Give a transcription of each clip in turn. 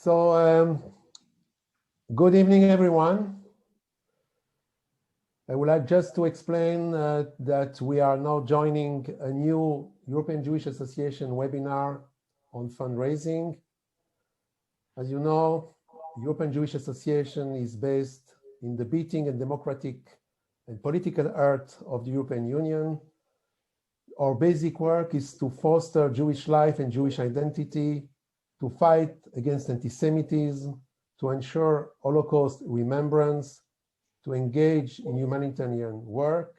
Good evening, everyone. I would like just to explain that we are now joining a new European Jewish Association webinar on fundraising. As you know, European Jewish Association is based in the beating and democratic and political heart of the European Union. Our basic work is to foster Jewish life and Jewish identity, to fight against anti-Semitism, to ensure Holocaust remembrance, to engage in humanitarian work,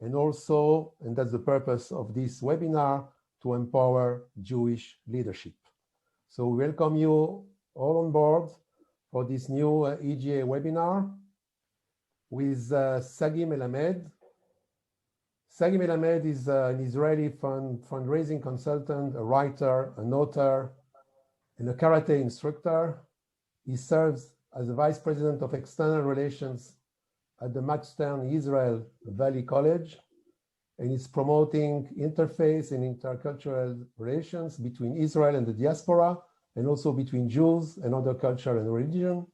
and also, and that's the purpose of this webinar, to empower Jewish leadership. So we welcome you all on board for this new EJA webinar with Sagi Melamed. Sagi Melamed is an Israeli fundraising consultant, a writer, an author, and a karate instructor. He serves as the Vice President of External Relations at the Mattstern Israel Valley College, and is promoting interfaith and intercultural relations between Israel and the diaspora, and also between Jews and other culture and religion.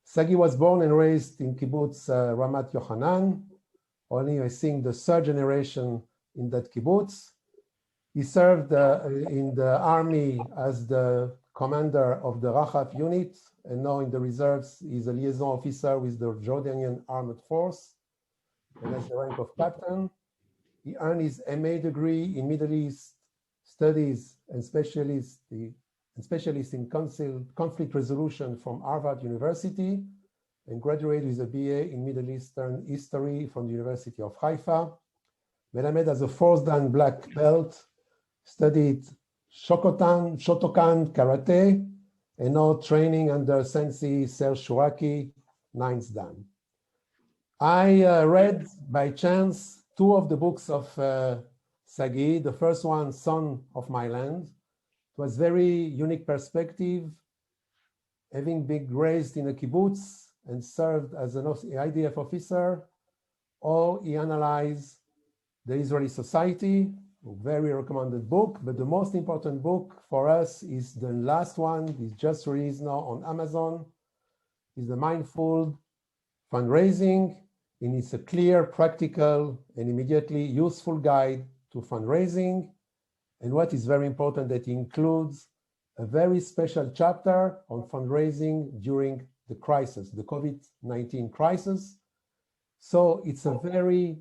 Sagi was born and raised in kibbutz Ramat Yochanan, only I think the third generation in that kibbutz. He served in the army as the commander of the Rachaf unit, and now in the reserves, he's a liaison officer with the Jordanian Armed Force, and has the rank of captain. He earned his MA degree in Middle East Studies and specialist in conflict resolution from Harvard University, and graduated with a BA in Middle Eastern History from the University of Haifa. Melamed has a fourth dan black belt, studied Shotokan Karate, and now training under Sensei Serge Shuraki, 9th Dan. I read by chance two of the books of Sagi. The first one, Son of My Land. It was very unique perspective, having been raised in a kibbutz and served as an IDF officer. Or he analyzed the Israeli society. Very recommended book, but the most important book for us is the last one. It's just released now on Amazon. It's the Mindful Fundraising, and it's a clear, practical, and immediately useful guide to fundraising. And what is very important, that includes a very special chapter on fundraising during the crisis, the COVID-19 crisis. So it's a very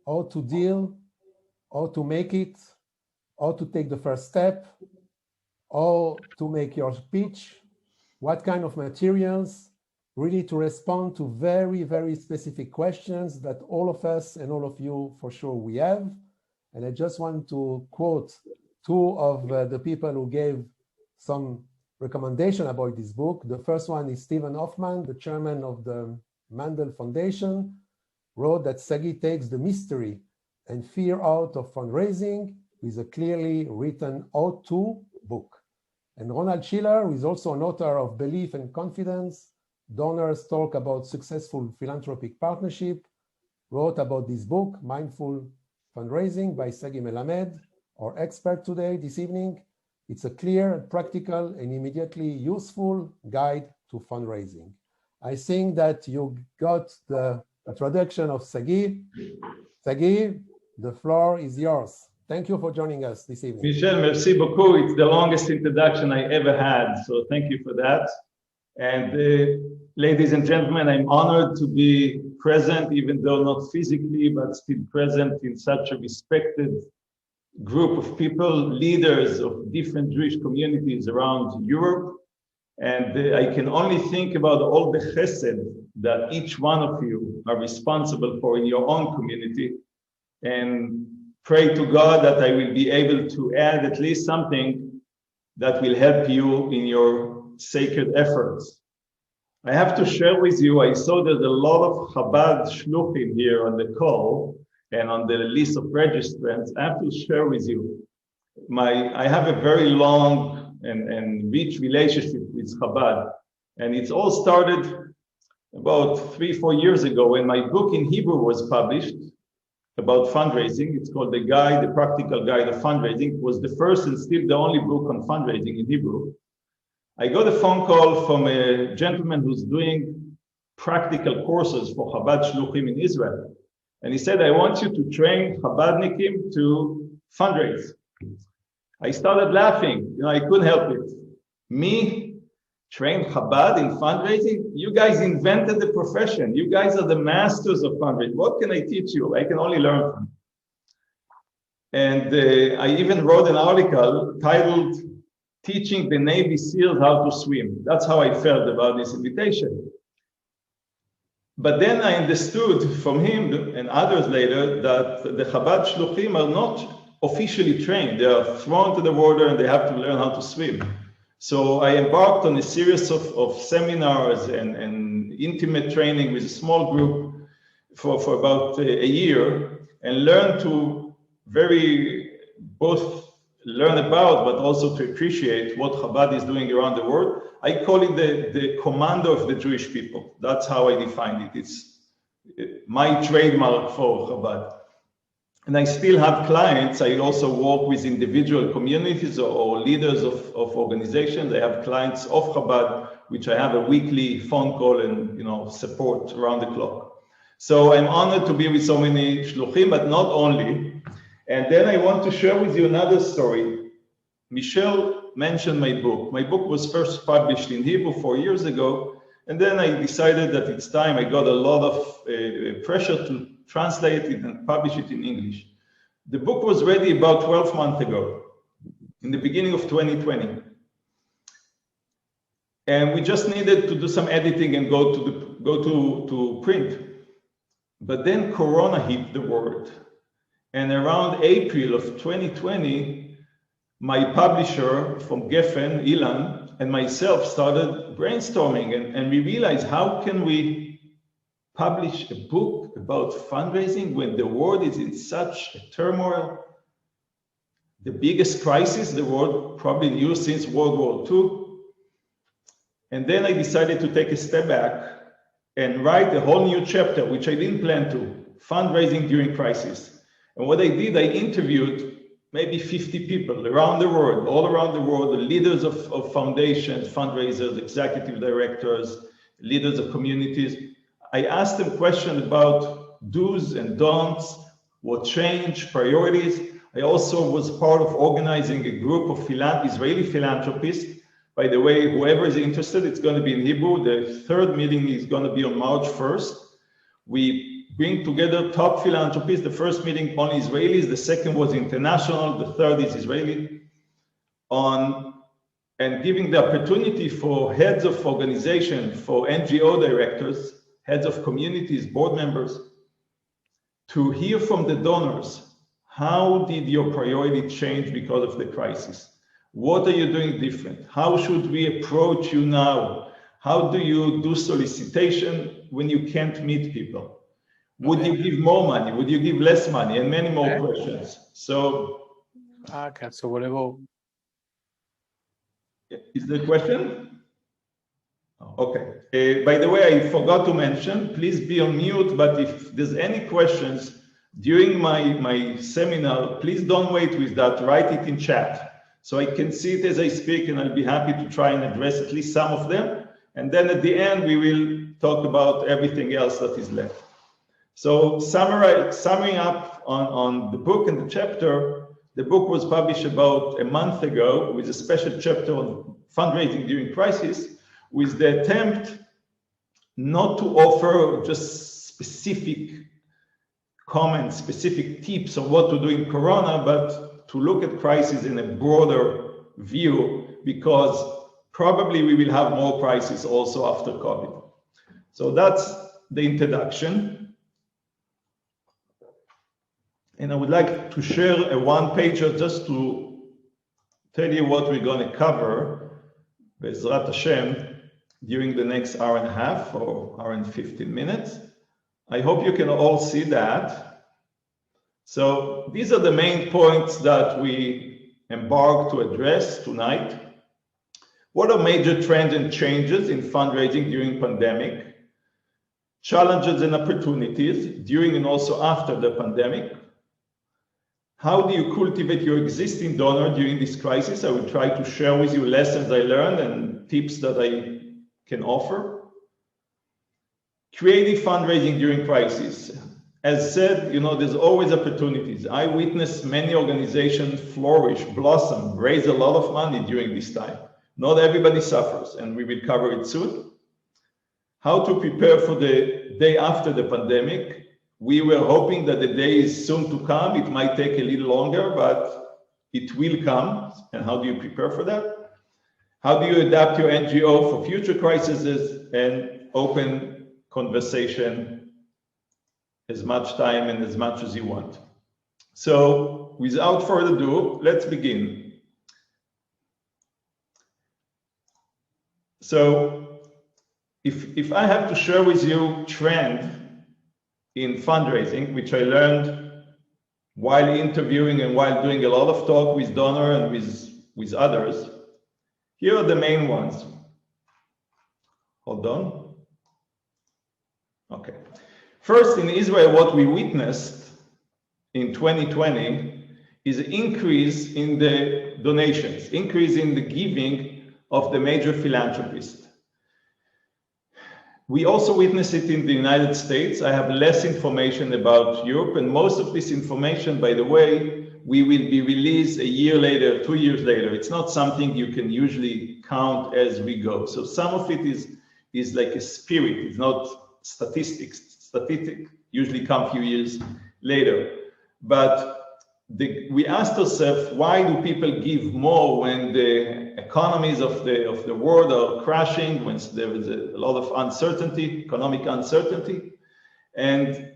how to deal, how to make it, how to take the first step, how to make your pitch, what kind of materials, really to respond to very, very specific questions that all of us and all of you for sure we have. And I just want to quote two of the people who gave some recommendation about this book. The first one is Stephen Hoffman, the chairman of the Mandel Foundation, wrote that Sagi takes the mystery and fear out of fundraising with a clearly written how-to book. And Ronald Schiller, who is also an author of Belief and Confidence, Donors Talk About Successful Philanthropic Partnership, wrote about this book, Mindful Fundraising by Sagi Melamed, our expert today, this evening. It's a clear, practical, and immediately useful guide to fundraising. I think that you got the introduction of Sagi. Sagi, the floor is yours. Thank you for joining us this evening. Michel, merci beaucoup. It's the longest introduction I ever had, so thank you for that. And ladies and gentlemen, I'm honored to be present, even though not physically, but still present in such a respected group of people, leaders of different Jewish communities around Europe. And I can only think about all the chesed that each one of you are responsible for in your own community, and pray to God that I will be able to add at least something that will help you in your sacred efforts. I have to share with you, I saw there's a lot of Chabad shluchim here on the call and on the list of registrants. I have to share with you, I have a very long and rich relationship with Chabad, and it's all started about 3-4 years ago when my book in Hebrew was published about fundraising. It's called The Practical Guide of Fundraising. It was the first and still the only book on fundraising in Hebrew. I got a phone call from a gentleman who's doing practical courses for Chabad Shluchim in Israel. And he said, I want you to train Chabadnikim to fundraise. I started laughing. I couldn't help it. Me, train Chabad in fundraising? You guys invented the profession. You guys are the masters of fundraising. What can I teach you? I can only learn from you. And I even wrote an article titled, Teaching the Navy SEALs How to Swim. That's how I felt about this invitation. But then I understood from him and others later that the Chabad Shluchim are not officially trained. They are thrown to the water and they have to learn how to swim. So I embarked on a series of seminars and intimate training with a small group for about a year, and learned to both learn about, but also to appreciate what Chabad is doing around the world. I call it the commando of the Jewish people. That's how I define it. It's my trademark for Chabad. And I still have clients. I also work with individual communities or leaders of organizations. I have clients of Chabad, which I have a weekly phone call and support around the clock. So I'm honored to be with so many shluchim, but not only. And then I want to share with you another story. Michelle mentioned my book. My book was first published in Hebrew 4 years ago, and then I decided that it's time. I got a lot of pressure to translate it and publish it in English. The book was ready about 12 months ago, in the beginning of 2020. And we just needed to do some editing and go to print. But then Corona hit the world. And around April of 2020, my publisher from Geffen, Ilan, and myself started brainstorming, and we realized, how can we publish a book about fundraising when the world is in such a turmoil? The biggest crisis the world probably knew since World War II. And then I decided to take a step back and write a whole new chapter, which I didn't plan to, fundraising during crisis. And what I did, I interviewed maybe 50 people around the world, all around the world, the leaders of foundations, fundraisers, executive directors, leaders of communities. I asked them questions about do's and don'ts, what changed, priorities. I also was part of organizing a group of Israeli philanthropists. By the way, whoever is interested, it's going to be in Hebrew. The third meeting is going to be on March 1st. We bring together top philanthropists. The first meeting only Israelis, the second was international, the third is Israeli, and giving the opportunity for heads of organizations, for NGO directors, heads of communities, board members, to hear from the donors. How did your priority change because of the crisis? What are you doing different? How should we approach you now? How do you do solicitation when you can't meet people? Would you give more money? Would you give less money? And many more questions. So, so whatever. Is there a question? Okay. By the way, I forgot to mention, please be on mute, but if there's any questions during my seminar, please don't wait with that, write it in chat. So I can see it as I speak, and I'll be happy to try and address at least some of them. And then at the end, we will talk about everything else that is left. So summing up on the book and the chapter, the book was published about a month ago with a special chapter on fundraising during crisis, with the attempt not to offer just specific comments, specific tips on what to do in Corona, but to look at crisis in a broader view, because probably we will have more crises also after COVID. So that's the introduction. And I would like to share a one-pager just to tell you what we're going to cover, Be'ezrat Hashem, during the next hour and a half or hour and 15 minutes. I hope you can all see that. So these are the main points that we embark to address tonight. What are major trends and changes in fundraising during pandemic? Challenges and opportunities during and also after the pandemic. How do you cultivate your existing donor during this crisis? I will try to share with you lessons I learned and tips that I can offer. Creative fundraising during crisis. As said, there's always opportunities. I witnessed many organizations flourish, blossom, raise a lot of money during this time. Not everybody suffers, and we will cover it soon. How to prepare for the day after the pandemic. We were hoping that the day is soon to come. It might take a little longer, but it will come. And how do you prepare for that? How do you adapt your NGO for future crises and open conversation as much time and as much as you want? So without further ado, let's begin. So if I have to share with you trend in fundraising, which I learned while interviewing and while doing a lot of talk with donor and with others, here are the main ones. Hold on. Okay. First, in Israel, what we witnessed in 2020 is an increase in the donations, increase in the giving of the major philanthropists. We also witness it in the United States. I have less information about Europe, and most of this information, by the way, we will be released a year later, 2 years later. It's not something you can usually count as we go. So some of it is like a spirit, it's not statistics. Statistics usually come a few years later. But we asked ourselves, why do people give more when the economies of the world are crashing, when there is a lot of uncertainty, economic uncertainty? And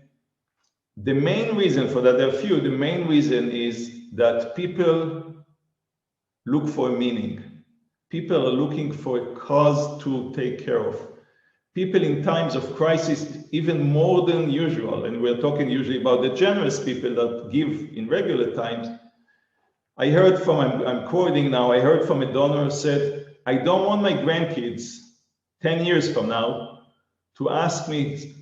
the main reason for that, there are a few, the main reason is that people look for meaning. People are looking for a cause to take care of. People in times of crisis, even more than usual, and we're talking usually about the generous people that give in regular times. I heard from, I'm quoting now, I heard from a donor who said, I don't want my grandkids 10 years from now to ask me,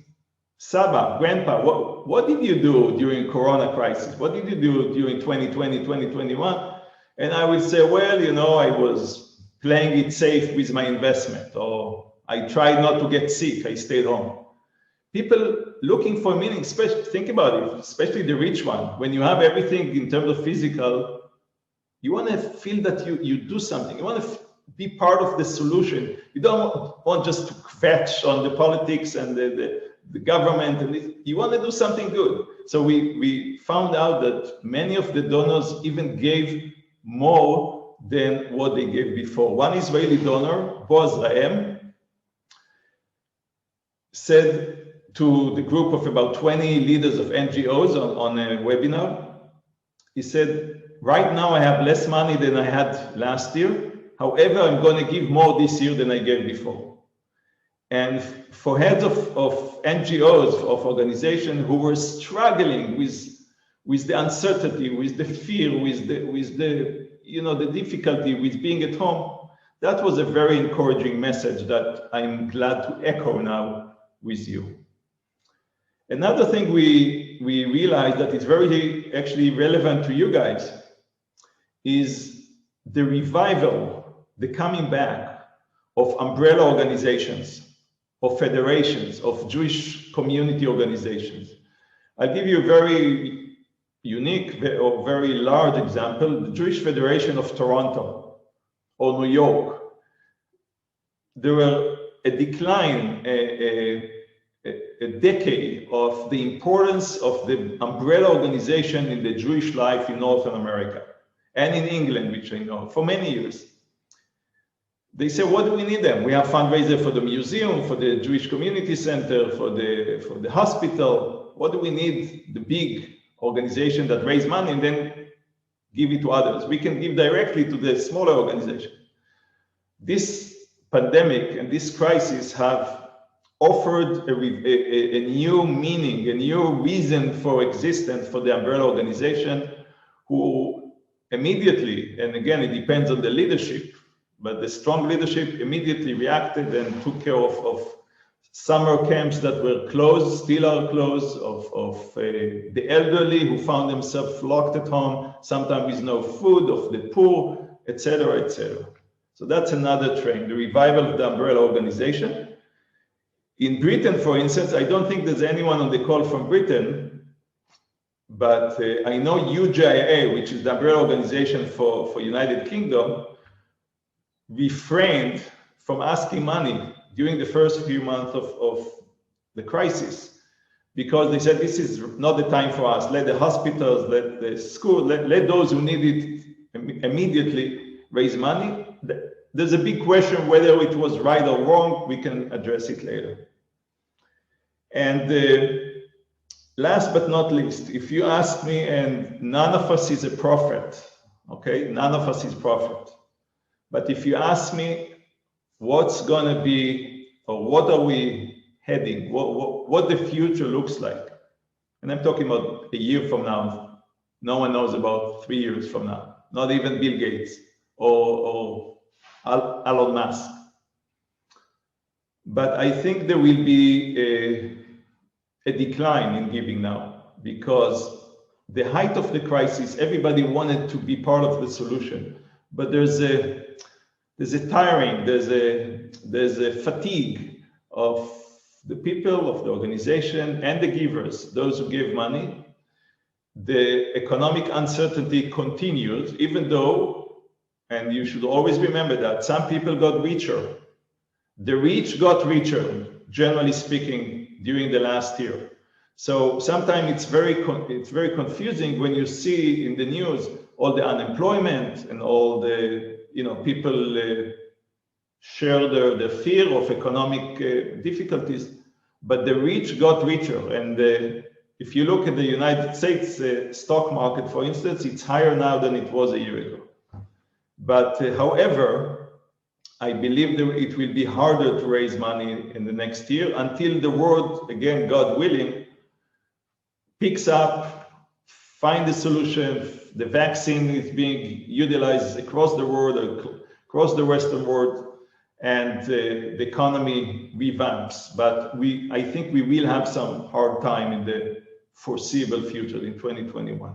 Saba, Grandpa, what did you do during Corona crisis? What did you do during 2020, 2021? And I would say, well, I was playing it safe with my investment, or I tried not to get sick, I stayed home. People looking for meaning, think about it, especially the rich one. When you have everything in terms of physical, you want to feel that you do something. You want to be part of the solution. You don't want just to fetch on the politics and the government. And you want to do something good. So we found out that many of the donors even gave more than what they gave before. One Israeli donor, Boaz Raem, said to the group of about 20 leaders of NGOs on a webinar, he said, right now I have less money than I had last year. However, I'm going to give more this year than I gave before. And for heads of NGOs, of organizations who were struggling with the uncertainty, with the fear, with the difficulty with being at home, that was a very encouraging message that I'm glad to echo now with you. Another thing we realized that is very actually relevant to you guys is the revival, the coming back of umbrella organizations, of federations, of Jewish community organizations. I'll give you a very unique or very large example, the Jewish Federation of Toronto or New York. There were a decline, a decade of the importance of the umbrella organization in the Jewish life in Northern America and in England, which I know, for many years. They say, what do we need them? We have fundraiser for the museum, for the Jewish Community Center, for the hospital. What do we need? The big organization that raise money and then give it to others. We can give directly to the smaller organization. This pandemic and this crisis have offered a new meaning, a new reason for existence for the umbrella organization, who immediately, and again, it depends on the leadership, but the strong leadership immediately reacted and took care of summer camps that were closed, still are closed, of the elderly who found themselves locked at home, sometimes with no food, of the poor, etc., etc. So that's another trend, the revival of the umbrella organization. In Britain, for instance, I don't think there's anyone on the call from Britain, but I know UJIA, which is the umbrella organization for United Kingdom, refrained from asking money during the first few months of the crisis, because they said, this is not the time for us. Let the hospitals, let the school, let those who need it immediately raise money. There's a big question whether it was right or wrong. We can address it later. And last but not least, if you ask me, and none of us is a prophet, okay? None of us is prophet. But if you ask me what's gonna be, or what are we heading, what the future looks like, and I'm talking about a year from now, no one knows about 3 years from now, not even Bill Gates or Elon Musk. But I think there will be a decline in giving now, because the height of the crisis, everybody wanted to be part of the solution, but there's a tiring, there's a fatigue of the people, of the organization, and the givers, those who give money. The economic uncertainty continues, even though, and you should always remember that, some people got richer. The rich got richer, generally speaking, during the last year. So sometimes it's very confusing when you see in the news all the unemployment and all the, people share the fear of economic difficulties, but the rich got richer. And if you look at the United States stock market, for instance, it's higher now than it was a year ago. But however, I believe that it will be harder to raise money in the next year until the world, again, God willing, picks up, find a solution. The vaccine is being utilized across the world, across the Western world, and the economy revamps. But I think we will have some hard time in the foreseeable future in 2021.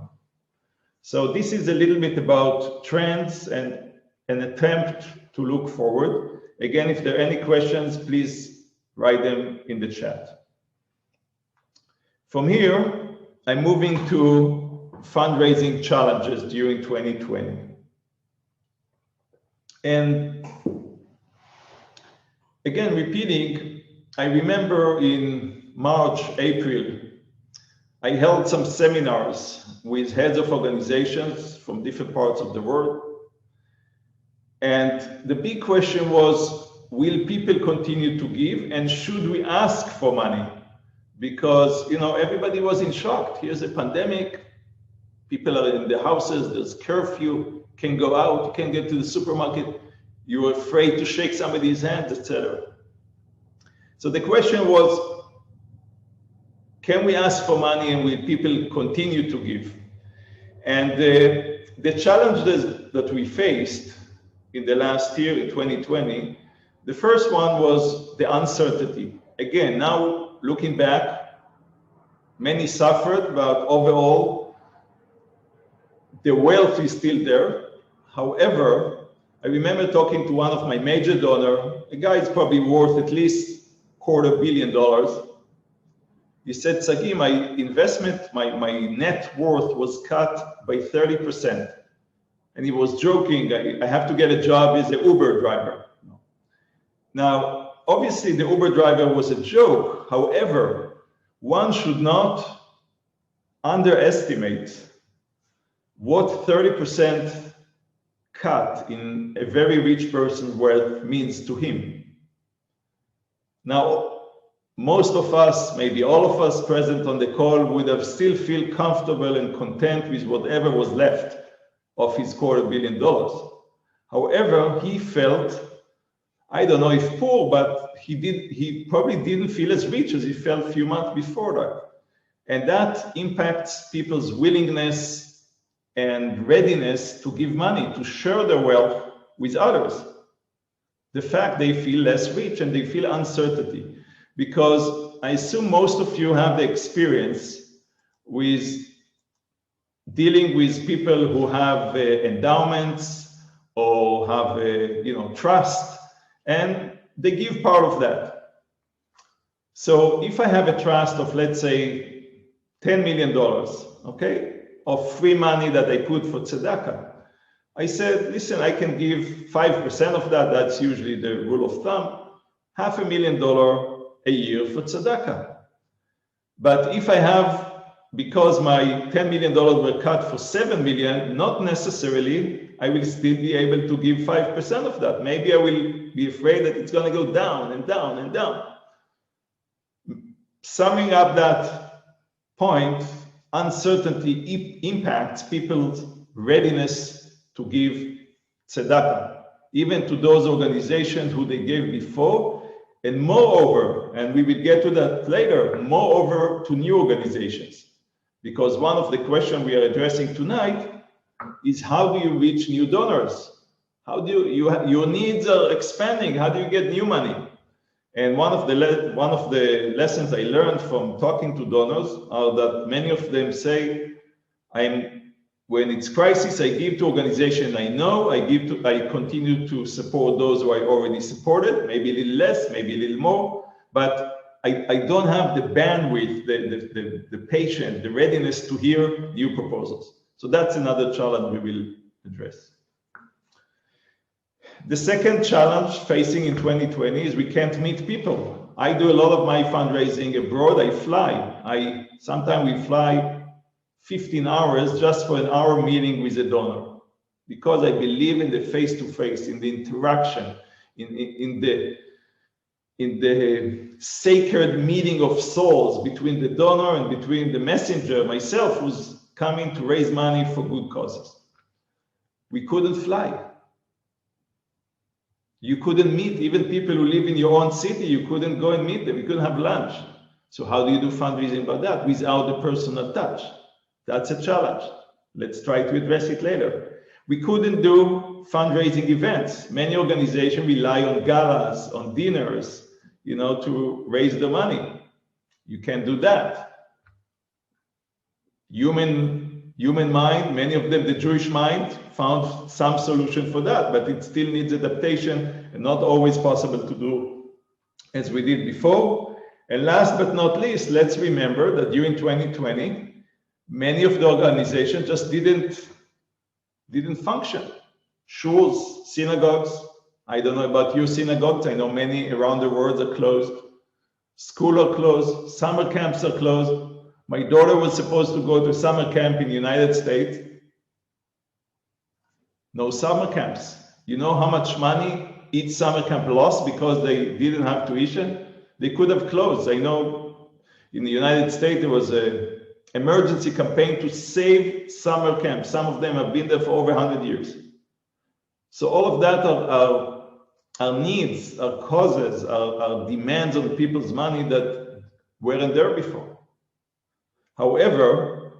So this is a little bit about trends and an attempt to look forward. Again, if there are any questions, please write them in the chat. From here, I'm moving to fundraising challenges during 2020. And again, repeating, I remember in March, April, I held some seminars with heads of organizations from different parts of the world. And the big question was, will people continue to give, and should we ask for money? Because, everybody was in shock. Here's a pandemic, people are in the houses, there's curfew, can't go out, can't get to the supermarket, you're afraid to shake somebody's hand, etc. So the question was, can we ask for money, and will people continue to give? And the challenges that we faced in the last year, in 2020, the first one was the uncertainty. Again, now looking back, many suffered, but overall, the wealth is still there. However, I remember talking to one of my major donors, a guy is probably worth at least $250 million. He said, Sagi, my investment, my net worth was cut by 30%. And he was joking, I have to get a job as an Uber driver. Now, obviously the Uber driver was a joke. However, one should not underestimate what 30% cut in a very rich person's wealth means to him. Now, most of us, maybe all of us present on the call, would have still feel comfortable and content with whatever was left of his $250 million. However, he felt, I don't know if poor, but he probably didn't feel as rich as he felt a few months before that. And that impacts people's willingness and readiness to give money, to share their wealth with others. The fact they feel less rich and they feel uncertainty. because I assume most of you have the experience with dealing with people who have endowments or have trust, and they give part of that. So if I have a trust of, let's say, $10 million, okay, of free money that I put for tzedakah, I said, listen, I can give 5% of that. That's usually the rule of thumb, $500,000 a year for tzedakah. But if I have, because my $10 million were cut for $7 million, not necessarily I will still be able to give 5% of that. Maybe I will be afraid that it's going to go down and down and down. Summing up that point, uncertainty impacts people's readiness to give tzedakah, even to those organizations who they gave before, and moreover, and we will get to that later, moreover to new organizations. Because one of the questions we are addressing tonight is, how do you reach new donors? How do your needs are expanding, how do you get new money? And one of the lessons I learned from talking to donors are that many of them say, when it's crisis, I give to organization I know, I continue to support those who I already supported, maybe a little less, maybe a little more, but I don't have the bandwidth, the patience, the readiness to hear new proposals. So that's another challenge we will address. The second challenge facing in 2020 is we can't meet people. I do a lot of my fundraising abroad. I fly. Sometimes we fly 15 hours just for an hour meeting with a donor, because I believe in the face-to-face, in the interaction, in the sacred meeting of souls between the donor and between the messenger, myself, who's coming to raise money for good causes. We couldn't fly. You couldn't meet even people who live in your own city. You couldn't go and meet them. You couldn't have lunch. So how do you do fundraising about that without the personal touch? That's a challenge. Let's try to address it later. We couldn't do fundraising events. Many organizations rely on galas, on dinners, to raise the money. You can't do that. Human mind, many of them, the Jewish mind, found some solution for that, but it still needs adaptation and not always possible to do as we did before. And last but not least, let's remember that during 2020, many of the organizations just didn't function. Shuls, synagogues, I don't know about your synagogues, I know many around the world are closed. Schools are closed, summer camps are closed. My daughter was supposed to go to summer camp in the United States. No summer camps. You know how much money each summer camp lost because they didn't have tuition? They could have closed. I know in the United States there was an emergency campaign to save summer camps. Some of them have been there for over 100 years. So all of that are needs, are causes, are demands on people's money that weren't there before. However,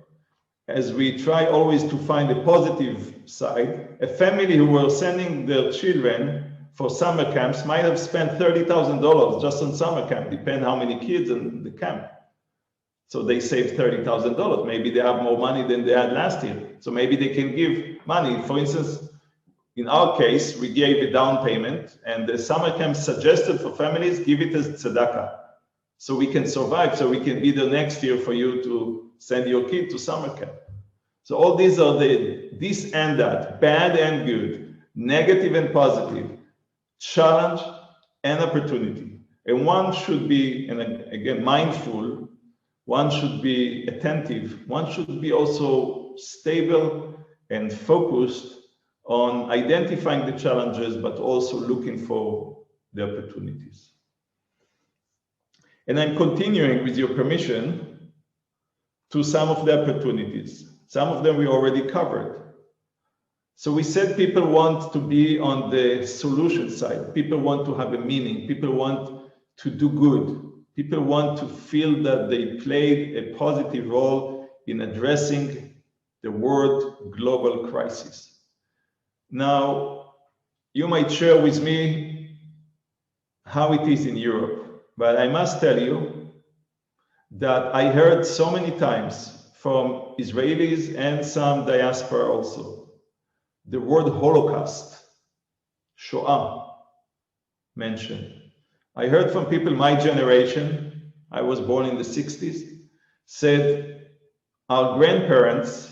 as we try always to find a positive side, a family who were sending their children for summer camps might have spent $30,000 just on summer camp, depending how many kids in the camp. So they saved $30,000. Maybe they have more money than they had last year. So maybe they can give money. For instance, in our case, we gave a down payment, and the summer camp suggested for families, give it as tzedakah, so we can survive, so we can be there next year for you to send your kid to summer camp. So all these are this and that, bad and good, negative and positive, challenge and opportunity. And one should be, and again, mindful, one should be attentive, one should be also stable and focused on identifying the challenges, but also looking for the opportunities. And I'm continuing, with your permission, to some of the opportunities. Some of them we already covered. So we said people want to be on the solution side. People want to have a meaning. People want to do good. People want to feel that they played a positive role in addressing the world global crisis. Now, you might share with me how it is in Europe. but I must tell you that I heard so many times from Israelis and some diaspora also, the word Holocaust, Shoah, mentioned. I heard from people my generation, I was born in the 60s, said our grandparents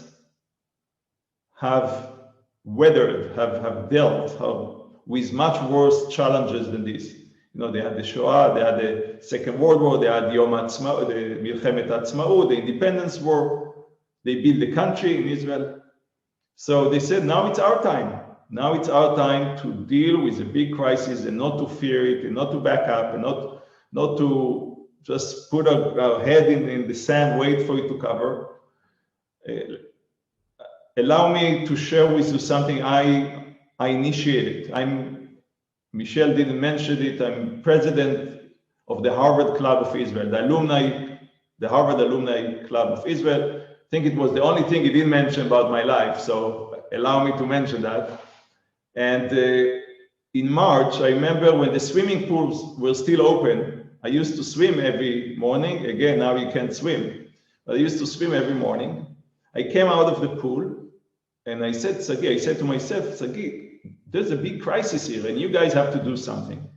have weathered, have dealt with much worse challenges than this. You know, they had the Shoah, they had the Second World War, they had Yom Ha'atzmaut, the Milchemet Ha'atzmaut, the Independence War. They built the country in Israel. So they said, now it's our time. Now it's our time to deal with a big crisis and not to fear it and not to back up and not to just put our head in the sand, wait for it to cover. Allow me to share with you something I initiated. Michelle didn't mention it. I'm president of the Harvard Club of Israel, the Harvard Alumni Club of Israel. I think it was the only thing he didn't mention about my life, so allow me to mention that. And in March, I remember when the swimming pools were still open, I used to swim every morning. Again, now you can't swim, but I used to swim every morning. I came out of the pool and I said to myself, Sagi, there's a big crisis here and you guys have to do something.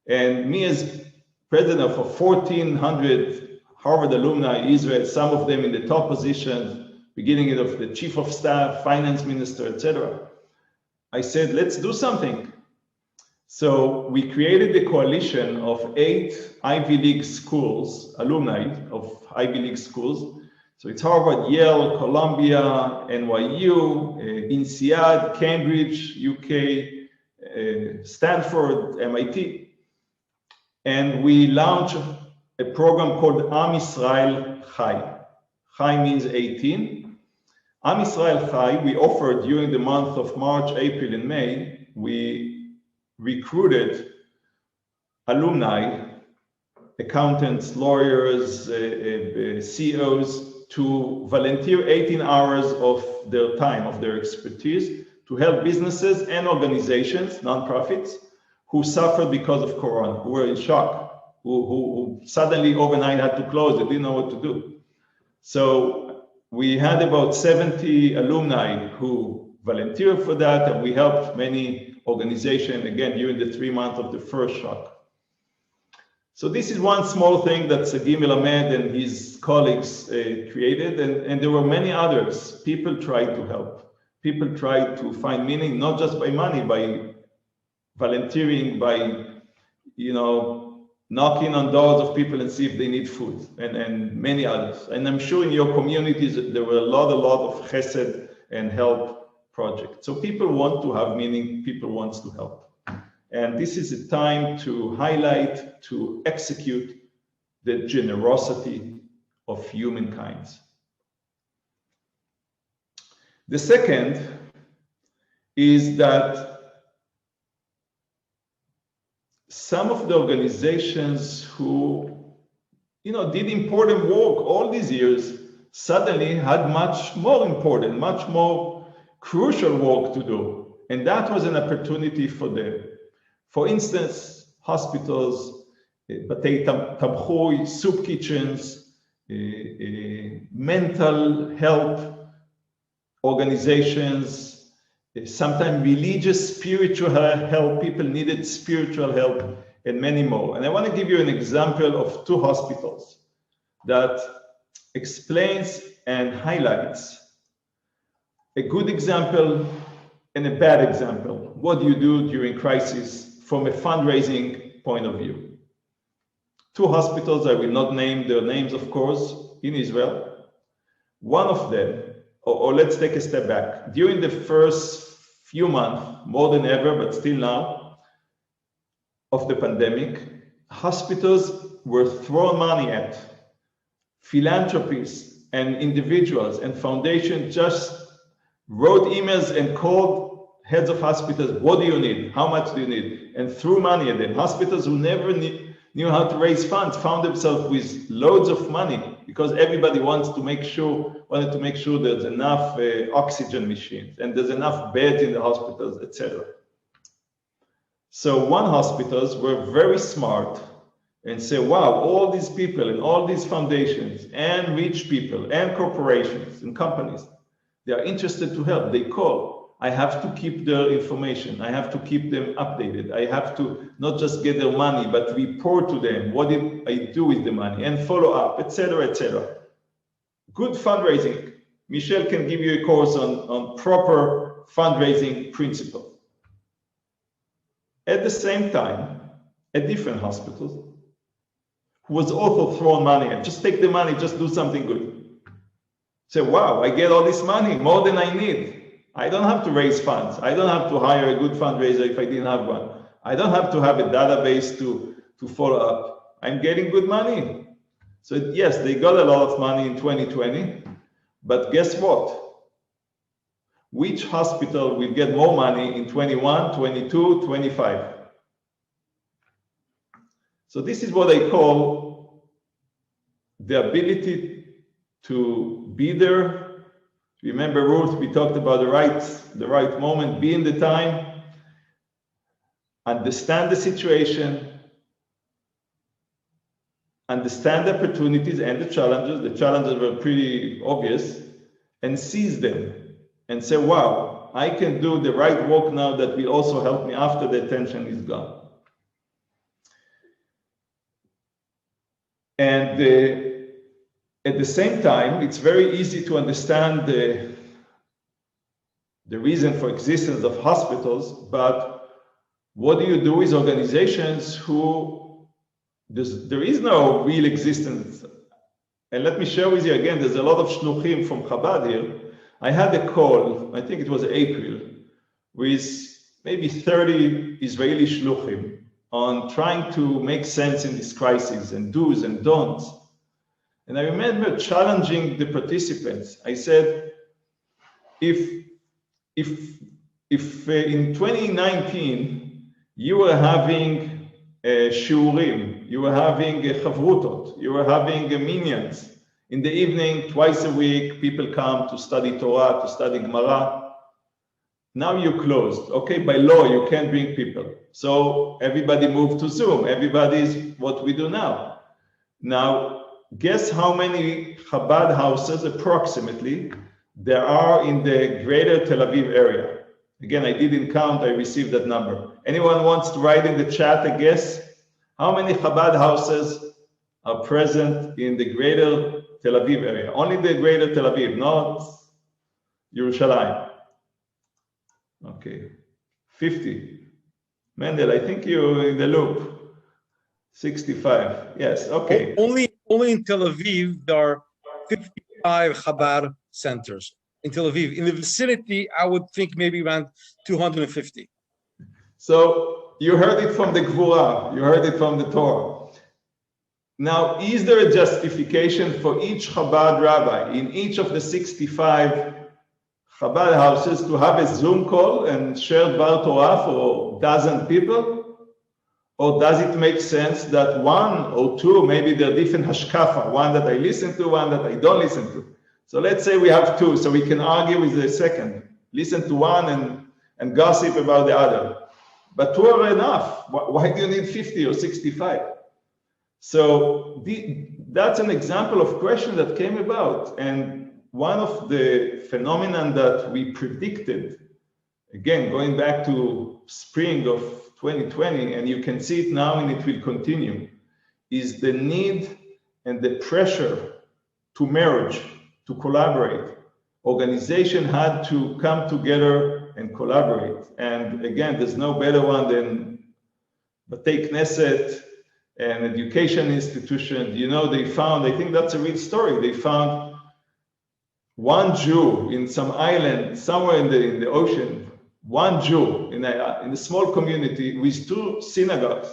And me as president of 1,400 Harvard alumni in Israel, some of them in the top positions, beginning of the chief of staff, finance minister, etc. I said, let's do something. So we created a coalition of 8 Ivy League schools, alumni of Ivy League schools. So it's Harvard, Yale, Columbia, NYU, INSEAD, Cambridge, UK, Stanford, MIT. And we launched a program called Am Yisrael Chai. Chai means 18. Am Yisrael Chai, we offered during the month of March, April, and May, we recruited alumni, accountants, lawyers, CEOs, to volunteer 18 hours of their time, of their expertise, to help businesses and organizations, nonprofits, who suffered because of Corona, who were in shock, who suddenly overnight had to close, they didn't know what to do. So we had about 70 alumni who volunteered for that, and we helped many organizations, again, during the 3 months of the first shock. So this is one small thing that Sagi Melamed and his colleagues created, and there were many others. People tried to help. People tried to find meaning, not just by money, by volunteering, by, you know, knocking on doors of people and see if they need food, and many others. And I'm sure in your communities, there were a lot of chesed and help projects. So people want to have meaning, people want to help. And this is a time to highlight, to execute the generosity of humankind. The second is that some of the organizations who, you know, did important work all these years suddenly had much more important, much more crucial work to do. And that was an opportunity for them. For instance, hospitals, batei tamchui, soup kitchens, mental health organizations, sometimes religious, spiritual help. People needed spiritual help, and many more. And I want to give you an example of 2 hospitals that explains and highlights a good example and a bad example. What do you do during crisis from a fundraising point of view? 2 hospitals, I will not name their names, of course, in Israel. One of them, or let's take a step back. During the first few months, more than ever, but still now, of the pandemic, hospitals were thrown money at. Philanthropists and individuals and foundations just wrote emails and called heads of hospitals, what do you need? How much do you need? And threw money at them. Hospitals who never knew how to raise funds found themselves with loads of money because everybody wanted to make sure there's enough oxygen machines and there's enough beds in the hospitals, etc. So one hospitals were very smart and say, wow, all these people and all these foundations and rich people and corporations and companies, they are interested to help. They call. I have to keep their information. I have to keep them updated. I have to not just get their money, but report to them what did I do with the money and follow up, etc., etc. Good fundraising. Michelle can give you a course on proper fundraising principles. At the same time, a different hospital who was also throwing money at, just take the money, just do something good. Say, wow, I get all this money, more than I need. I don't have to raise funds. I don't have to hire a good fundraiser if I didn't have one. I don't have to have a database to follow up. I'm getting good money. So yes, they got a lot of money in 2020, but guess what? Which hospital will get more money in 21, 22, 25? So this is what I call the ability to be there. Remember, Ruth, we talked about the right moment, be in the time, understand the situation, understand the opportunities and the challenges. The challenges were pretty obvious, and seize them and say, wow, I can do the right work now that will also help me after the attention is gone. And at the same time, it's very easy to understand the reason for existence of hospitals, but what do you do with organizations who there is no real existence? And let me share with you again, there's a lot of shluchim from Chabad here. I had a call, I think it was April, with maybe 30 Israeli shluchim on trying to make sense in this crisis and do's and don'ts. And I remember challenging the participants. I said, if in 2019 you were having shiurim, you were having chavrutot, you were having minions, in the evening, twice a week, people come to study Torah, to study Gemara. Now you're closed. Okay, by law, you can't bring people. So everybody moved to Zoom. Everybody's what we do now. Now, guess how many Chabad houses, approximately, there are in the greater Tel Aviv area? Again, I didn't count, I received that number. Anyone wants to write in the chat a guess? How many Chabad houses are present in the greater Tel Aviv area? Only the greater Tel Aviv, not Yerushalayim. Okay, 50. Mendel, I think you're in the loop. 65, yes, okay. Only in Tel Aviv, there are 55 Chabad centers. In Tel Aviv, in the vicinity, I would think maybe around 250. So you heard it from the Gvura, you heard it from the Torah. Now, is there a justification for each Chabad rabbi in each of the 65 Chabad houses to have a Zoom call and share Bar Torah for a dozen people? Or does it make sense that one or two, maybe they're different hashkafa, one that I listen to, one that I don't listen to? So let's say we have two, so we can argue with the second. Listen to one and gossip about the other. But two are enough. Why do you need 50 or 65? So that's an example of question that came about. And one of the phenomenon that we predicted, again, going back to spring of 2020, and you can see it now and it will continue, is the need and the pressure to merge, to collaborate. Organization had to come together and collaborate. And again, there's no better one than Batei Knesset and education institution. You know, they found, I think that's a real story, they found one Jew in some island, somewhere in the ocean, one Jew in a small community with two synagogues.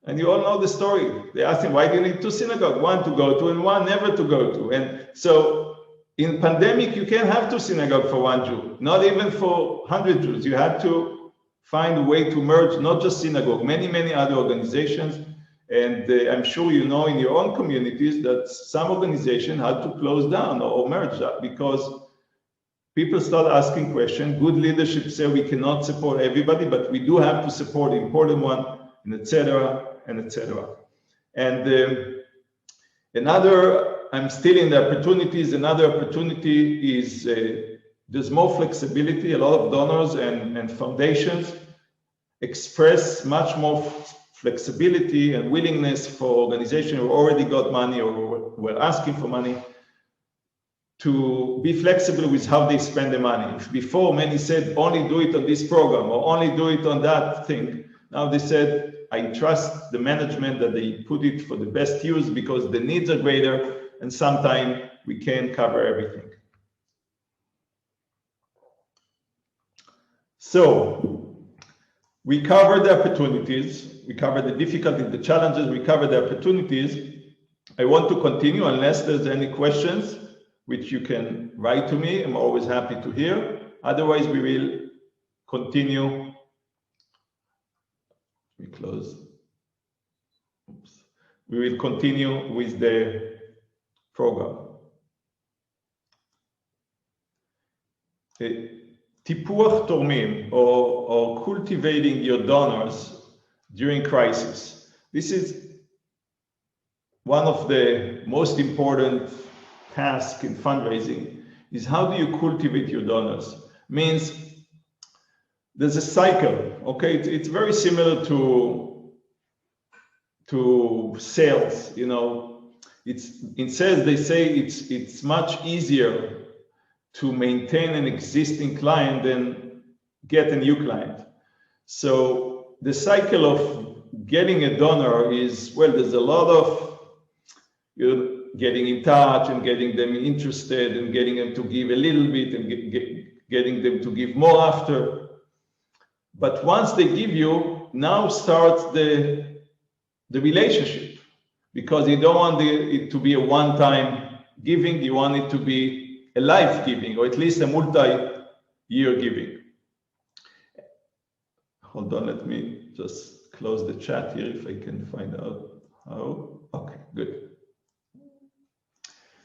And you all know the story. They asked him, why do you need two synagogues? One to go to and one never to go to. And so in pandemic, you can't have two synagogues for one Jew, not even for 100 Jews. You had to find a way to merge, not just synagogue, many other organizations. And I'm sure you know in your own communities that some organizations had to close down or merge that because people start asking questions. Good leadership say we cannot support everybody, but we do have to support the important one. and etc. and etc. And I'm still in the opportunities. Another opportunity is there's more flexibility. A lot of donors and foundations express much more flexibility and willingness for organizations who already got money or were asking for money to be flexible with how they spend the money. If before many said only do it on this program or only do it on that thing, now they said I trust the management that they put it for the best use because the needs are greater and sometimes we can't cover everything. So we covered the opportunities, we covered the difficulties, the challenges, we covered the opportunities. I want to continue unless there's any questions, which you can write to me. I'm always happy to hear. Otherwise, we will continue. We close. Oops. We will continue with the program. Tipuach Tormim, or cultivating your donors during crisis. This is one of the most important tasks in fundraising, is how do you cultivate your donors? Means there's a cycle, okay? It's very similar to sales, you know. In sales, they say it's much easier to maintain an existing client than get a new client. So the cycle of getting a donor is, well, there's a lot of getting in touch and getting them interested and getting them to give a little bit and getting them to give more after. But once they give you, now starts the relationship, because you don't want it to be a one-time giving, you want it to be a life giving, or at least a multi-year giving. Hold on, let me just close the chat here if I can find out how. Okay, good.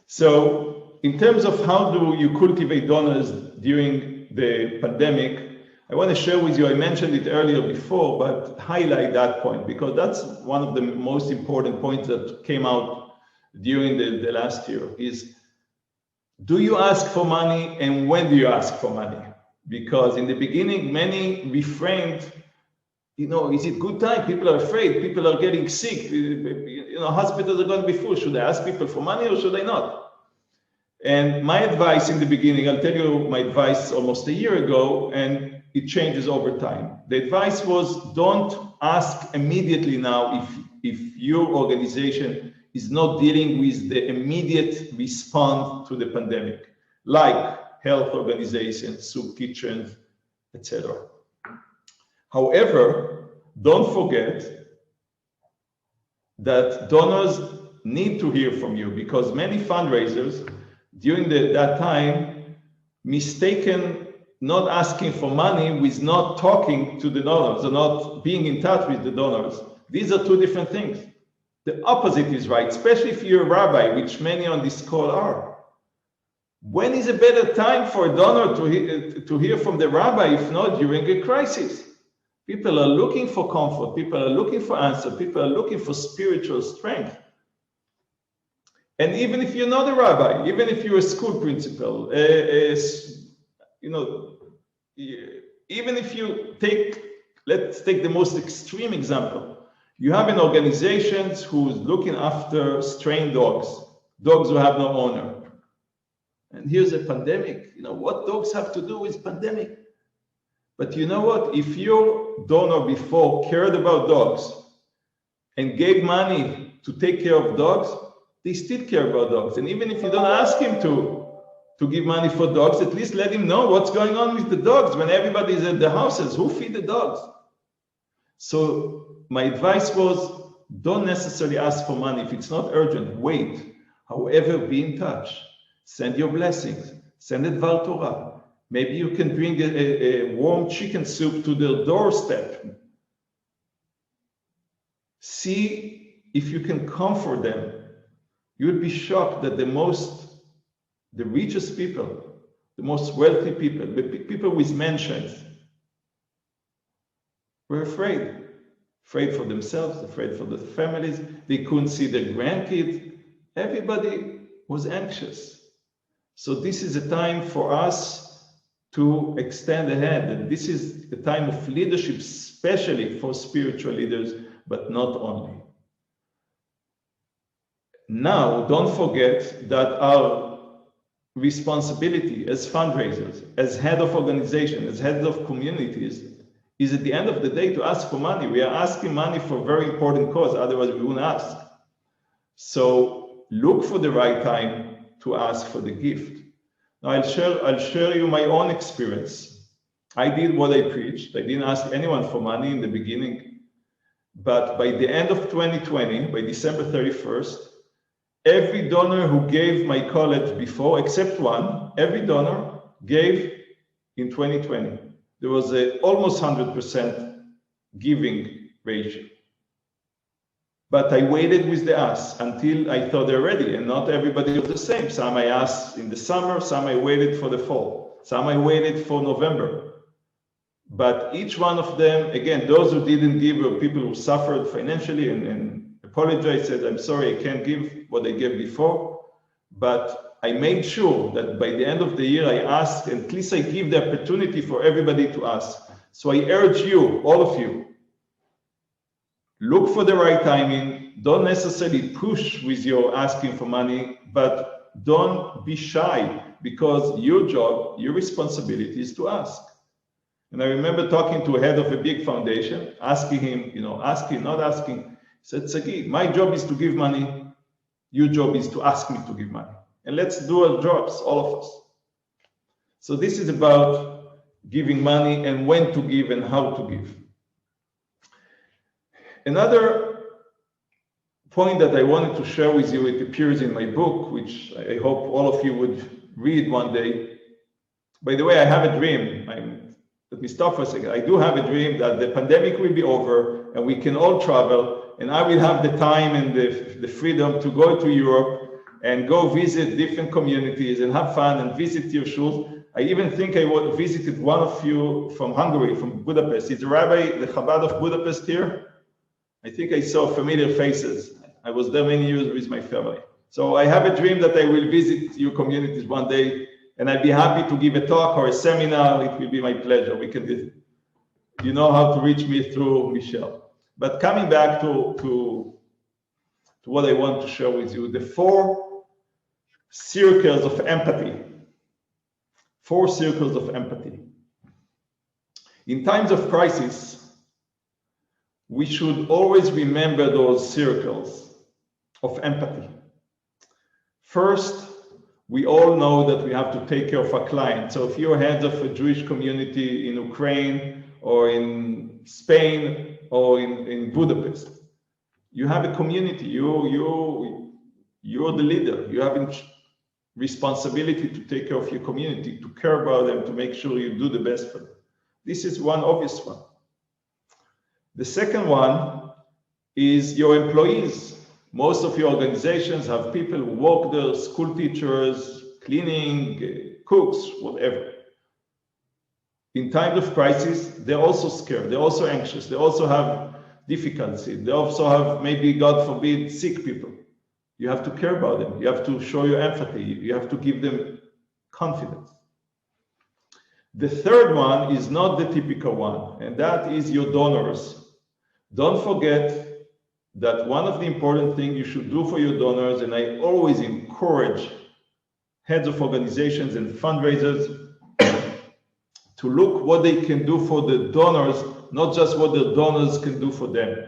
So in terms of how do you cultivate donors during the pandemic, I want to share with you, I mentioned it earlier before, but highlight that point because that's one of the most important points that came out during the last year is, do you ask for money and when do you ask for money? Because in the beginning, many refrained, you know, is it good time? People are afraid, people are getting sick, you know, hospitals are going to be full. Should I ask people for money or should I not? And my advice in the beginning, I'll tell you my advice almost a year ago, and it changes over time. The advice was don't ask immediately now if your organization is not dealing with the immediate response to the pandemic, like health organizations, soup kitchens, etc. However, don't forget that donors need to hear from you because many fundraisers during that time mistaken not asking for money with not talking to the donors or not being in touch with the donors. These are two different things. The opposite is right, especially if you're a rabbi, which many on this call are. When is a better time for a donor to hear from the rabbi if not during a crisis? People are looking for comfort, people are looking for answer, people are looking for spiritual strength. And even if you're not a rabbi, even if you're a school principal, you know, even if you let's take the most extreme example. You have an organization who's looking after strained dogs who have no owner. And here's a pandemic. You know, what dogs have to do with pandemic? But you know what? If your donor before cared about dogs and gave money to take care of dogs, they still care about dogs. And even if you don't ask him to give money for dogs, at least let him know what's going on with the dogs when everybody's at the houses. Who feed the dogs? So my advice was, don't necessarily ask for money. If it's not urgent, wait. However, be in touch. Send your blessings. Send a Dvar Torah. Maybe you can bring a warm chicken soup to their doorstep. See if you can comfort them. You would be shocked that the richest people, the most wealthy people, the people with mansions, were afraid. afraid for themselves, afraid for the families. They couldn't see their grandkids. Everybody was anxious. So this is a time for us to extend ahead. And this is a time of leadership, especially for spiritual leaders, but not only. Now, don't forget that our responsibility as fundraisers, as head of organization, as head of communities, is at the end of the day to ask for money. We are asking money for a very important cause, otherwise we wouldn't ask. So look for the right time to ask for the gift. Now I'll share you my own experience. I did what I preached. I didn't ask anyone for money in the beginning, but by the end of 2020, by December 31st, every donor who gave my college before, except one, every donor gave in 2020. There was a almost 100% giving ratio. But I waited with the ask until I thought they're ready, and not everybody was the same. Some I asked in the summer, some I waited for the fall, some I waited for November. But each one of them, again, those who didn't give were people who suffered financially and apologized, said, I'm sorry, I can't give what I gave before. But I made sure that by the end of the year, I asked, and at least I give the opportunity for everybody to ask. So I urge you, all of you, look for the right timing. Don't necessarily push with your asking for money, but don't be shy, because your job, your responsibility is to ask. And I remember talking to a head of a big foundation, asking him, asking, not asking. He said, Sagi, my job is to give money. Your job is to ask me to give money. And let's do our jobs, all of us. So this is about giving money and when to give and how to give. Another point that I wanted to share with you, it appears in my book, which I hope all of you would read one day. By the way, I have a dream. Let me stop for a second. I do have a dream that the pandemic will be over and we can all travel, and I will have the time and the freedom to go to Europe and go visit different communities and have fun and visit your schools. I even think I visited one of you from Hungary, from Budapest. Is the rabbi, the Chabad of Budapest here? I think I saw familiar faces. I was there many years with my family. So I have a dream that I will visit your communities one day, and I'd be happy to give a talk or a seminar. It will be my pleasure. We can visit. You know how to reach me through Michelle. But coming back to what I want to share with you, the 4 circles of empathy. 4 circles of empathy. In times of crisis, we should always remember those circles of empathy. First, we all know that we have to take care of our clients. So if you're head of a Jewish community in Ukraine or in Spain or in Budapest, you have a community. You're the leader. You have a responsibility to take care of your community, to care about them, to make sure you do the best for them. This is one obvious one. The second one is your employees. Most of your organizations have people who work there, school teachers, cleaning, cooks, whatever. In times of crisis, they're also scared, they're also anxious, they also have difficulty, they also have, maybe, God forbid, sick people. You have to care about them, you have to show your empathy, you have to give them confidence. The third one is not the typical one, and that is your donors. Don't forget that one of the important things you should do for your donors, and I always encourage heads of organizations and fundraisers to look what they can do for the donors, not just what the donors can do for them.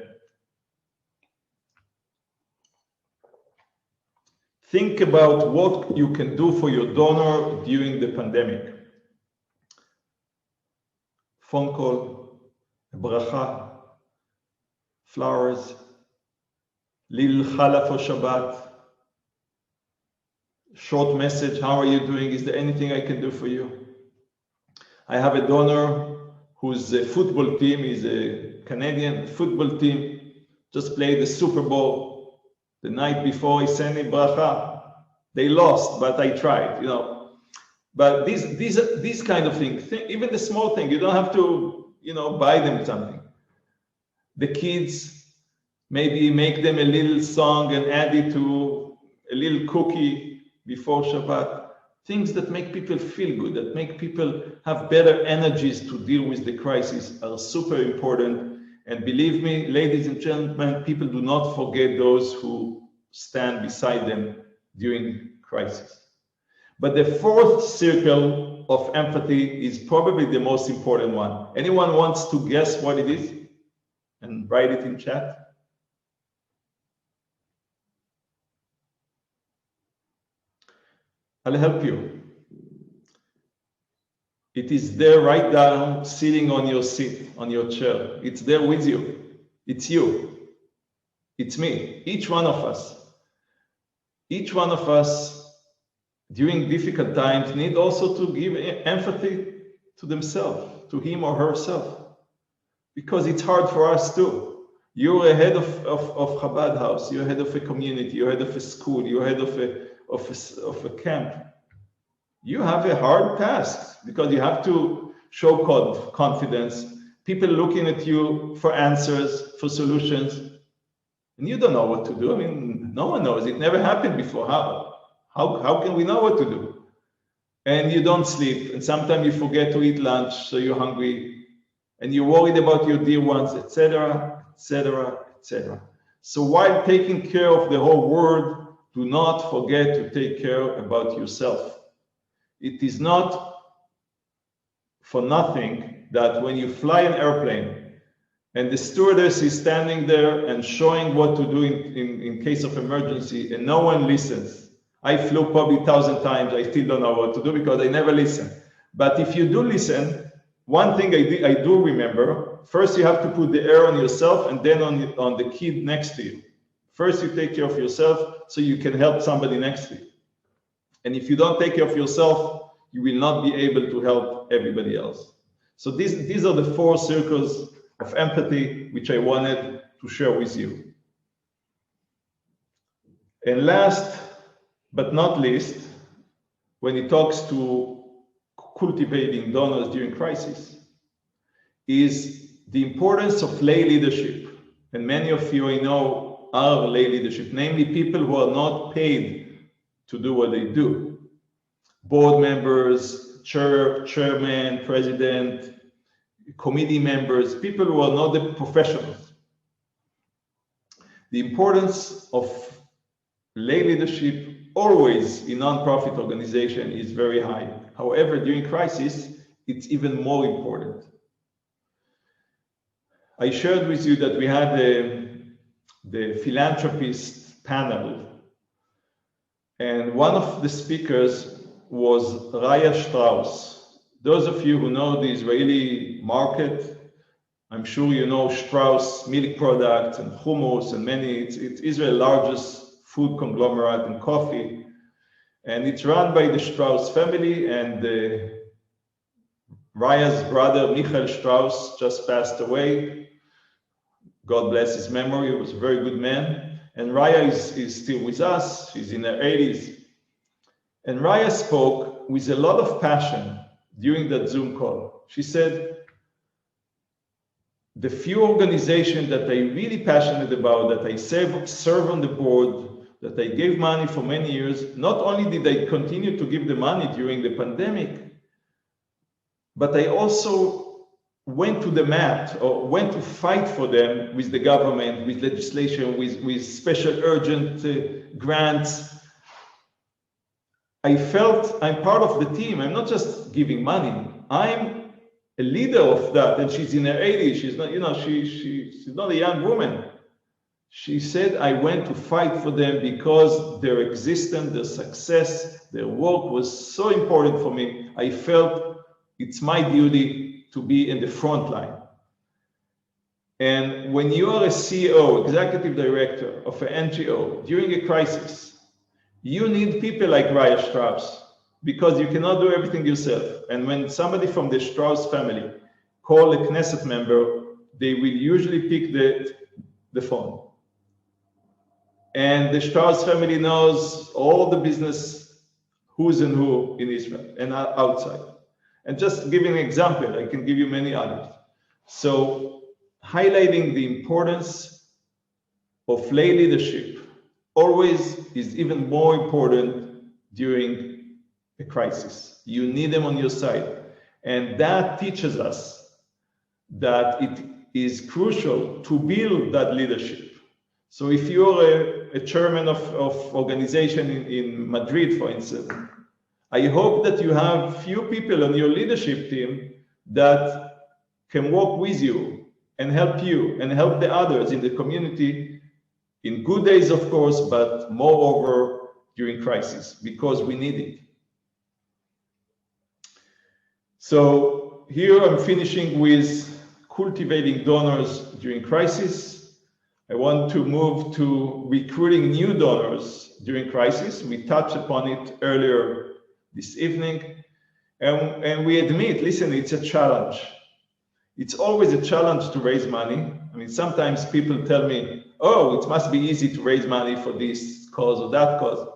Think about what you can do for your donor during the pandemic. Phone call, a bracha, flowers, little challah for Shabbat, short message, how are you doing? Is there anything I can do for you? I have a donor whose football team is a Canadian football team, just played the Super Bowl. The night before, he sent me bracha. They lost, but I tried, But these kind of things, even the small thing, you don't have to, buy them something. The kids, maybe make them a little song and add it to a little cookie before Shabbat. Things that make people feel good, that make people have better energies to deal with the crisis are super important. And believe me, ladies and gentlemen, people do not forget those who stand beside them during crisis. But the fourth circle of empathy is probably the most important one. Anyone wants to guess what it is? And write it in chat. I'll help you. It is there right down, sitting on your seat, on your chair. It's there with you. It's you. It's me. Each one of us. Each one of us during difficult times need also to give empathy to themselves, to him or herself, because it's hard for us too. You're a head of Chabad house, you're head of a community, you're head of a school, you're head of a camp. You have a hard task because you have to show confidence, people looking at you for answers, for solutions, and you don't know what to do. I mean, no one knows. It never happened before. How can we know what to do? And you don't sleep, and sometimes you forget to eat lunch, so you're hungry, and you're worried about your dear ones, etc., etc., etc. So while taking care of the whole world, do not forget to take care about yourself. It is not for nothing that when you fly an airplane and the stewardess is standing there and showing what to do in case of emergency and no one listens. I flew probably 1,000 times, I still don't know what to do because I never listen. But if you do listen, one thing I do remember, first you have to put the air on yourself and then on the kid next to you. First you take care of yourself so you can help somebody next to you. And if you don't take care of yourself, you will not be able to help everybody else. So these are the four circles of empathy which I wanted to share with you. And last but not least, when it talks to cultivating donors during crisis, is the importance of lay leadership. And many of you I know are lay leadership, namely people who are not paid to do what they do. Board members, chairman, president, committee members, people who are not the professionals. The importance of lay leadership always in nonprofit organization is very high. However, during crisis, it's even more important. I shared with you that we had the philanthropist panel, and one of the speakers was Raya Strauss. Those of you who know the Israeli market, I'm sure you know Strauss milk products and hummus and many, it's Israel's largest food conglomerate in coffee. And it's run by the Strauss family, and Raya's brother, Michael Strauss, just passed away. God bless his memory, he was a very good man. And Raya is still with us, she's in her 80s. And Raya spoke with a lot of passion during that Zoom call. She said, the few organizations that I'm really passionate about, that I serve on the board, that I gave money for many years, not only did I continue to give the money during the pandemic, but I also went to the mat or went to fight for them with the government, with legislation, with special urgent grants. I felt I'm part of the team. I'm not just giving money. I'm a leader of that. And she's in her 80s. She's not, she's not a young woman. She said, I went to fight for them because their existence, their success, their work was so important for me. I felt it's my duty to be in the front line. And when you are a CEO, executive director of an NGO during a crisis, you need people like Raya Strauss because you cannot do everything yourself. And when somebody from the Strauss family call a Knesset member, they will usually pick the phone. And the Strauss family knows all the business, who's and who in Israel and outside. And just giving an example, I can give you many others. So highlighting the importance of lay leadership always is even more important during a crisis. You need them on your side. And that teaches us that it is crucial to build that leadership. So if you're a chairman of organization in Madrid, for instance, I hope that you have few people on your leadership team that can work with you and help the others in the community in good days, of course, but moreover during crisis, because we need it. So here I'm finishing with cultivating donors during crisis. I want to move to recruiting new donors during crisis. We touched upon it earlier this evening, and we admit, listen, it's a challenge. It's always a challenge to raise money. I mean, sometimes people tell me, oh, it must be easy to raise money for this cause or that cause.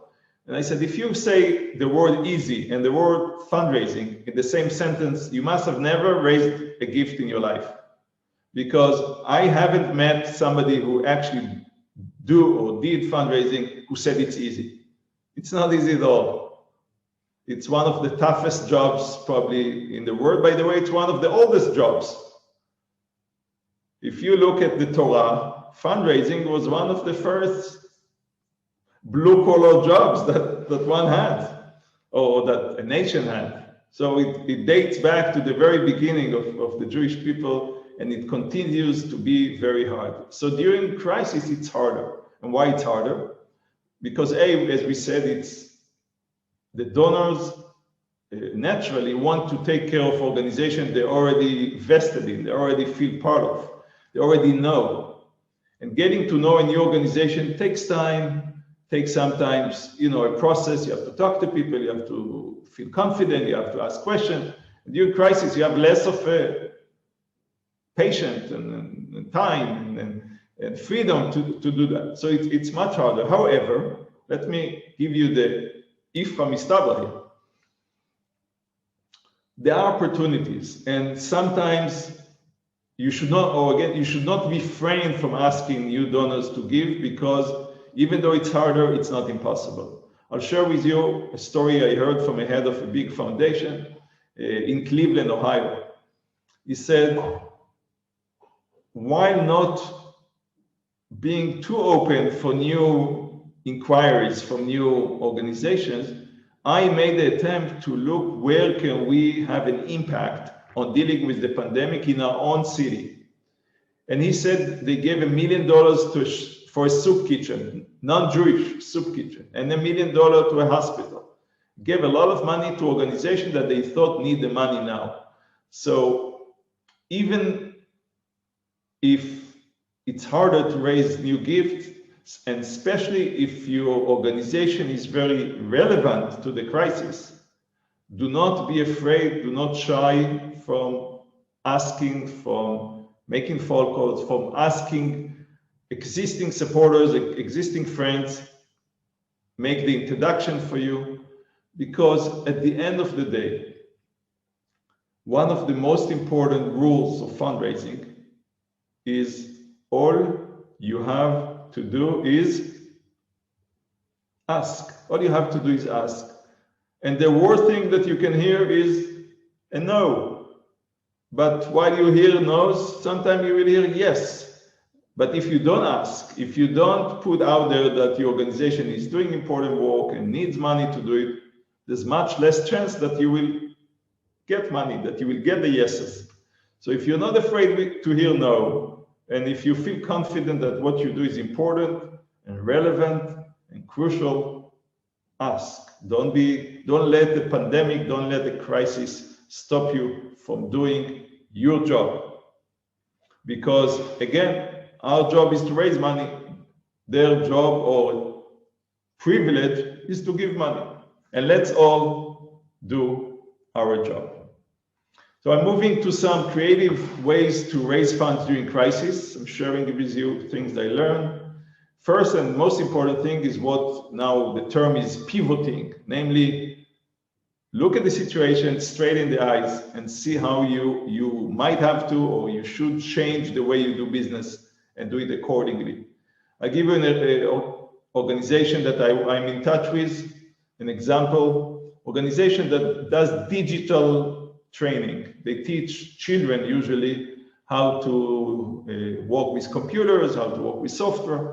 And I said, if you say the word easy and the word fundraising in the same sentence, you must have never raised a gift in your life. Because I haven't met somebody who actually do or did fundraising who said it's easy. It's not easy at all. It's one of the toughest jobs probably in the world. By the way, it's one of the oldest jobs. If you look at the Torah, fundraising was one of the first blue-collar jobs that one had, or that a nation had. So it dates back to the very beginning of the Jewish people, and it continues to be very hard. So during crisis, it's harder. And why it's harder? Because as we said, it's the donors naturally want to take care of organizations they're already vested in, they already feel part of, they already know. And getting to know a new organization takes time, takes sometimes, a process. You have to talk to people, you have to feel confident, you have to ask questions. And during crisis, you have less of a patience and time and freedom to do that. So it's much harder. However, let me give you the Ifra Mistabra here. There are opportunities, and sometimes you should not refrain from asking new donors to give, because even though it's harder, it's not impossible. I'll share with you a story I heard from a head of a big foundation in Cleveland, Ohio. He said, while not being too open for new inquiries from new organizations, I made the attempt to look where can we have an impact on dealing with the pandemic in our own city. And he said they gave $1 million for a soup kitchen, non-Jewish soup kitchen, and $1 million to a hospital. Gave a lot of money to organizations that they thought need the money now. So even if it's harder to raise new gifts, and especially if your organization is very relevant to the crisis, do not be afraid, do not shy from asking, from making phone calls, from asking existing supporters, existing friends, make the introduction for you, because at the end of the day, one of the most important rules of fundraising is all you have to do is ask. All you have to do is ask. And the worst thing that you can hear is a no. But while you hear no's, sometimes you will hear yes. But if you don't ask, if you don't put out there that your organization is doing important work and needs money to do it, there's much less chance that you will get money, that you will get the yeses. So if you're not afraid to hear no, and if you feel confident that what you do is important and relevant and crucial, ask. Don't let the pandemic, don't let the crisis stop you from doing your job. Because again, our job is to raise money. Their job or privilege is to give money. And let's all do our job. So I'm moving to some creative ways to raise funds during crisis. I'm sharing with you things I learned. First and most important thing is what now the term is pivoting, namely look at the situation straight in the eyes and see how you might have to, or you should change the way you do business and do it accordingly. I give you an organization that I'm in touch with, an example, organization that does digital training. They teach children usually how to work with computers, how to work with software.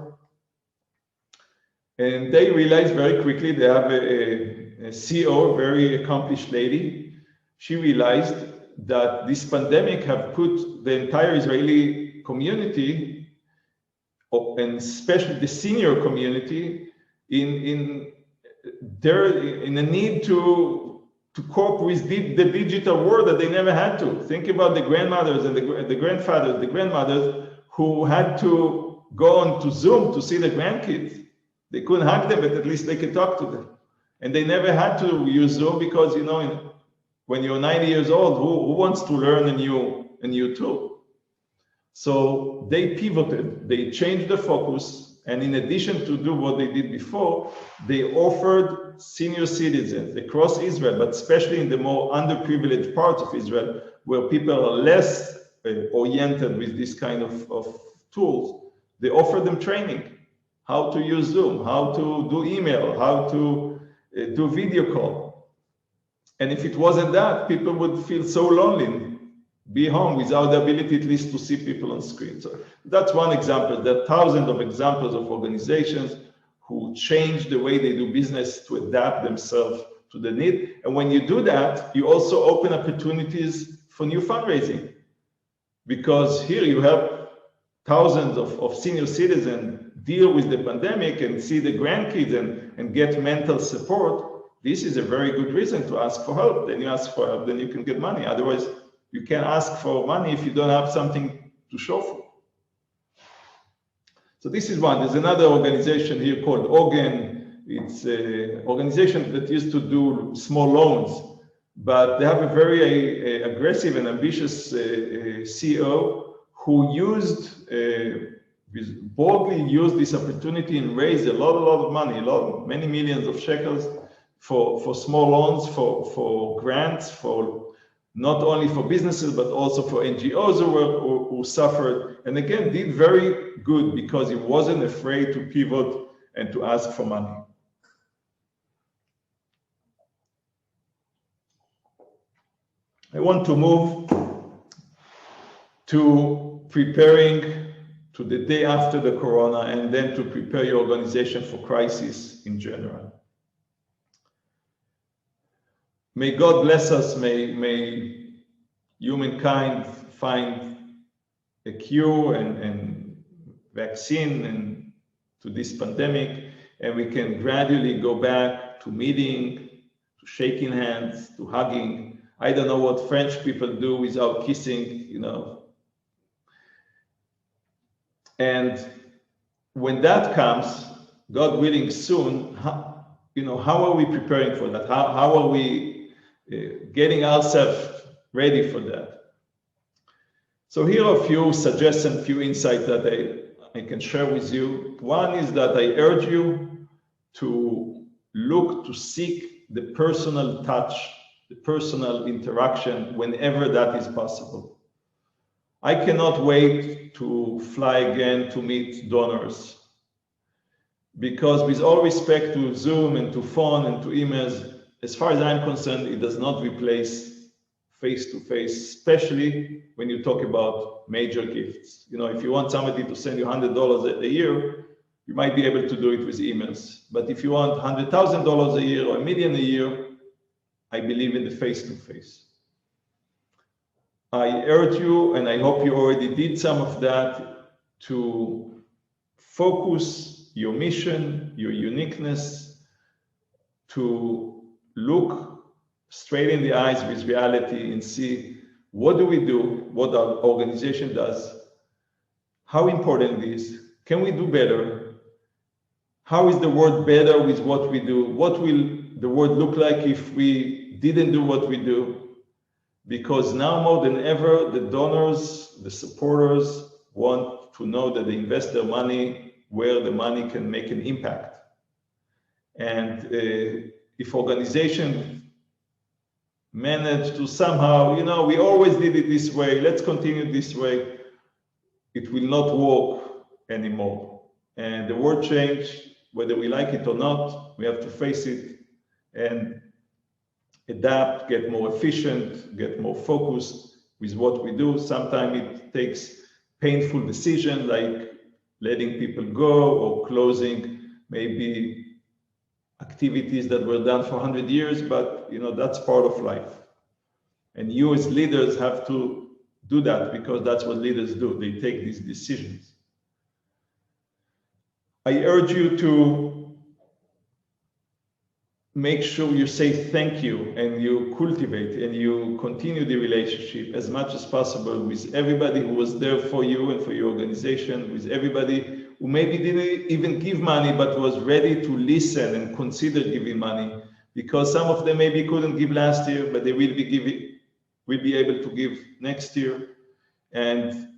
And they realized very quickly, they have a CEO, a very accomplished lady. She realized that this pandemic have put the entire Israeli community, and especially the senior community, in a need to cope with the digital world that they never had to. Think about the grandmothers and the grandfathers, the grandmothers who had to go on to Zoom to see the grandkids. They couldn't hug them, but at least they could talk to them. And they never had to use Zoom because, you know, when you're 90 years old, who wants to learn a new tool? So they pivoted, they changed the focus, and in addition to do what they did before, they offered senior citizens across Israel, but especially in the more underprivileged parts of Israel, where people are less oriented with this kind of tools, they offered them training. How to use Zoom, how to do email, how to do video call. And if it wasn't that, people would feel so lonely, be home without the ability at least to see people on screen. So that's one example. There are thousands of examples of organizations who change the way they do business to adapt themselves to the need. And when you do that, you also open opportunities for new fundraising. Because here you have thousands of senior citizens deal with the pandemic and see the grandkids and get mental support. This is a very good reason to ask for help. Then you ask for help, then you can get money. Otherwise, you can't ask for money if you don't have something to show for. So this is one. There's another organization here called Ogen. It's an organization that used to do small loans, but they have a very aggressive and ambitious CEO who boldly used this opportunity and raised a lot of money, many millions of shekels for small loans, for grants, for not only for businesses, but also for NGOs who suffered. And again, did very good because he wasn't afraid to pivot and to ask for money. I want to move to preparing to the day after the corona, and then to prepare your organization for crisis in general. May God bless us, may humankind find a cure and vaccine and to this pandemic, and we can gradually go back to meeting, to shaking hands, to hugging. I don't know what French people do without kissing, you know. And when that comes, God willing soon, how are we preparing for that? How are we getting ourselves ready for that? So here are a few suggestions, few insights that I can share with you. One is that I urge you to look to seek the personal touch, the personal interaction whenever that is possible. I cannot wait to fly again to meet donors, because with all respect to Zoom and to phone and to emails, as far as I'm concerned, it does not replace face-to-face, especially when you talk about major gifts. You know, if you want somebody to send you $100 a year, you might be able to do it with emails. But if you want $100,000 a year or $1 million a year, I believe in the face-to-face. I urge you, and I hope you already did some of that, to focus your mission, your uniqueness, to look straight in the eyes with reality and see what do we do, what our organization does, how important it is, can we do better, how is the world better with what we do, what will the world look like if we didn't do what we do. Because now more than ever, the donors, the supporters want to know that they invest their money where the money can make an impact. And if organizations manage to somehow, we always did it this way, let's continue this way, it will not work anymore. And the world changed, whether we like it or not, we have to face it and adapt, get more efficient, get more focused with what we do. Sometimes it takes painful decisions like letting people go or closing maybe activities that were done for 100 years, but that's part of life. And you as leaders have to do that because that's what leaders do. They take these decisions. I urge you to make sure you say thank you and you cultivate and you continue the relationship as much as possible with everybody who was there for you and for your organization, with everybody who maybe didn't even give money but was ready to listen and consider giving money, because some of them maybe couldn't give last year, but they will be able to give next year. And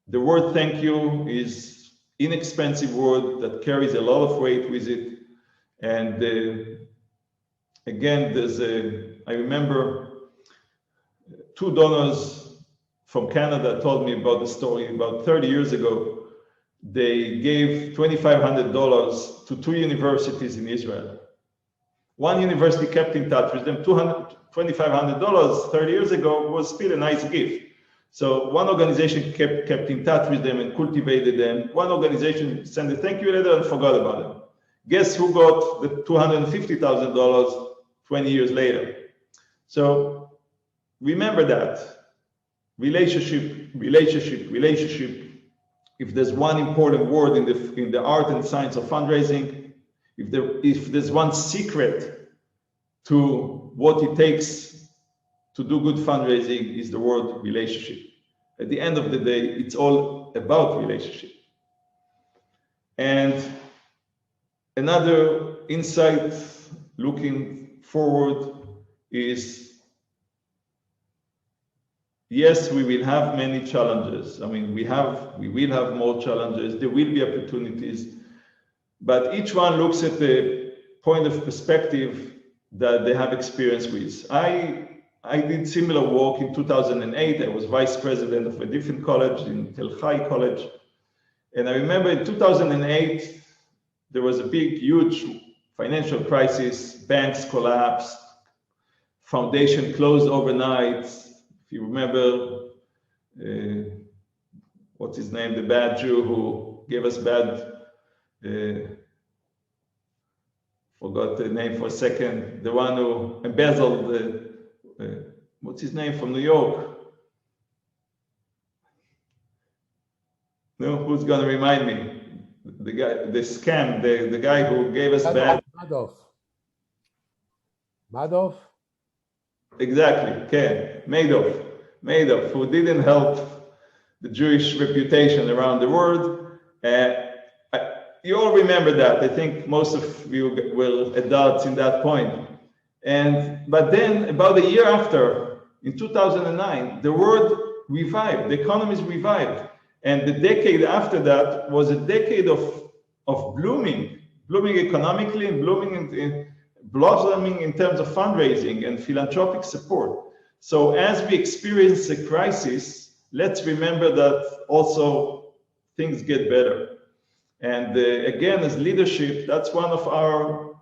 the word thank you is inexpensive word that carries a lot of weight with it. And again, I remember 2 donors from Canada told me about the story. About 30 years ago, they gave $2,500 to 2 universities in Israel. One university kept in touch with them. $2,500 30 years ago was still a nice gift. So one organization kept in touch with them and cultivated them. One organization sent a thank you letter and forgot about them. Guess who got the $250,000 20 years later? So remember that. Relationship. If there's one important word in the art and science of fundraising, if there's one secret to what it takes to do good fundraising, is the word relationship. At the end of the day, it's all about relationship. And another insight looking forward is, yes, we will have many challenges. I mean, we will have more challenges. There will be opportunities, but each one looks at the point of perspective that they have experience with. I did similar work in 2008. I was vice president of a different college, in Tel Chai College. And I remember in 2008, there was a big, huge financial crisis. Banks collapsed, foundation closed overnight. If you remember, what's his name, the bad Jew who gave us forgot the name for a second, the one who embezzled what's his name, from New York? No, who's going to remind me? The guy, the scam, the guy who gave us Madoff. Exactly, okay. Madoff, who didn't help the Jewish reputation around the world. You all remember that. I think most of you were adults in that point. But then about a year after, in 2009, the world revived, the economies revived. And the decade after that was a decade of blooming economically and blossoming in terms of fundraising and philanthropic support. So as we experience a crisis, let's remember that also things get better. And again, as leadership, that's one of our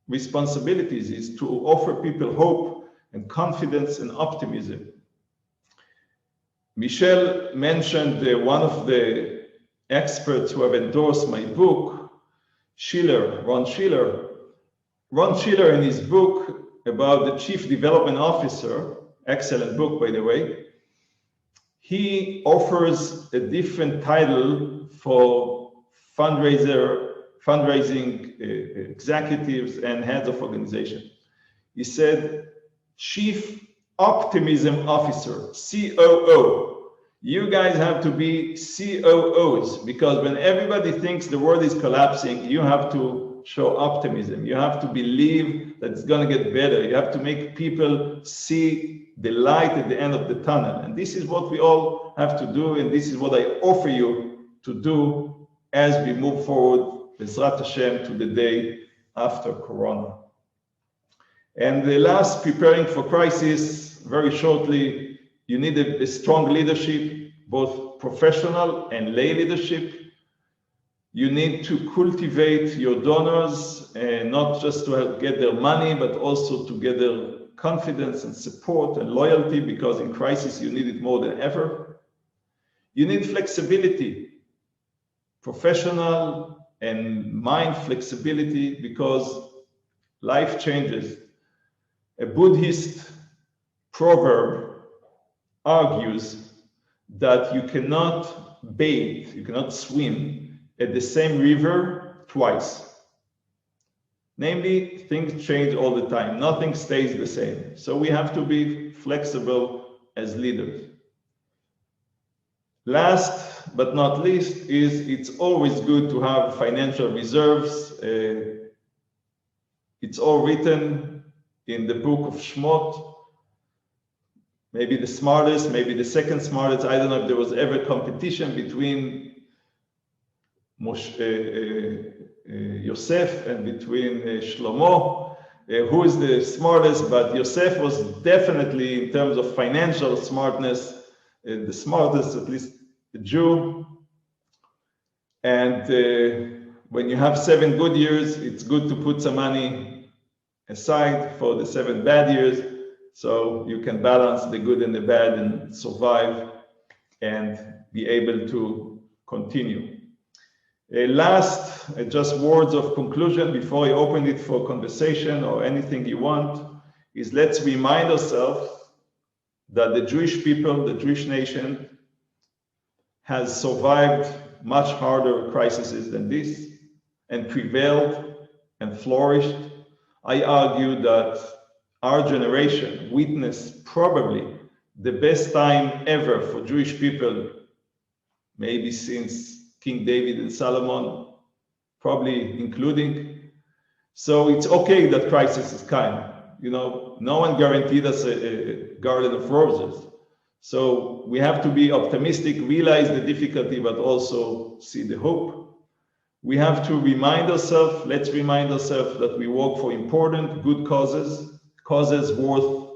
responsibilities, is to offer people hope and confidence and optimism. Michelle mentioned one of the experts who have endorsed my book, Ron Schiller. Ron Schiller, in his book about the Chief Development Officer, excellent book, by the way, he offers a different title for fundraising executives and heads of organizations. He said, Chief Optimism Officer, COO. You guys have to be COOs, because when everybody thinks the world is collapsing, you have to show optimism. You have to believe that it's going to get better. You have to make people see the light at the end of the tunnel. And this is what we all have to do. And this is what I offer you to do as we move forward, Bezrat Hashem, to the day after Corona. And the last, preparing for crisis, very shortly, you need a strong leadership, both professional and lay leadership. You need to cultivate your donors, not just to get their money, but also to get their confidence and support and loyalty, because in crisis you need it more than ever. You need flexibility, professional and mind flexibility, because life changes. A Buddhist proverb argues that you cannot bathe, you cannot swim at the same river twice. Namely, things change all the time. Nothing stays the same. So we have to be flexible as leaders. Last but not least is it's always good to have financial reserves. It's all written in the book of Shmot. Maybe the smartest, maybe the second smartest. I don't know if there was ever competition between Yosef and between Shlomo, who is the smartest, but Yosef was definitely, in terms of financial smartness, the smartest, at least the Jew. And when you have 7 good years, it's good to put some money aside for the 7 bad years, so you can balance the good and the bad and survive and be able to continue. Last, just words of conclusion before I open it for conversation or anything you want, is let's remind ourselves that the Jewish people, the Jewish nation, has survived much harder crises than this and prevailed and flourished. I argue that our generation witnessed probably the best time ever for Jewish people, maybe since King David and Solomon, probably including. So it's okay that crisis is coming. You know, no one guaranteed us a garden of roses. So we have to be optimistic, realize the difficulty, but also see the hope. We have to remind ourselves, let's remind ourselves that we work for important, good causes, causes worth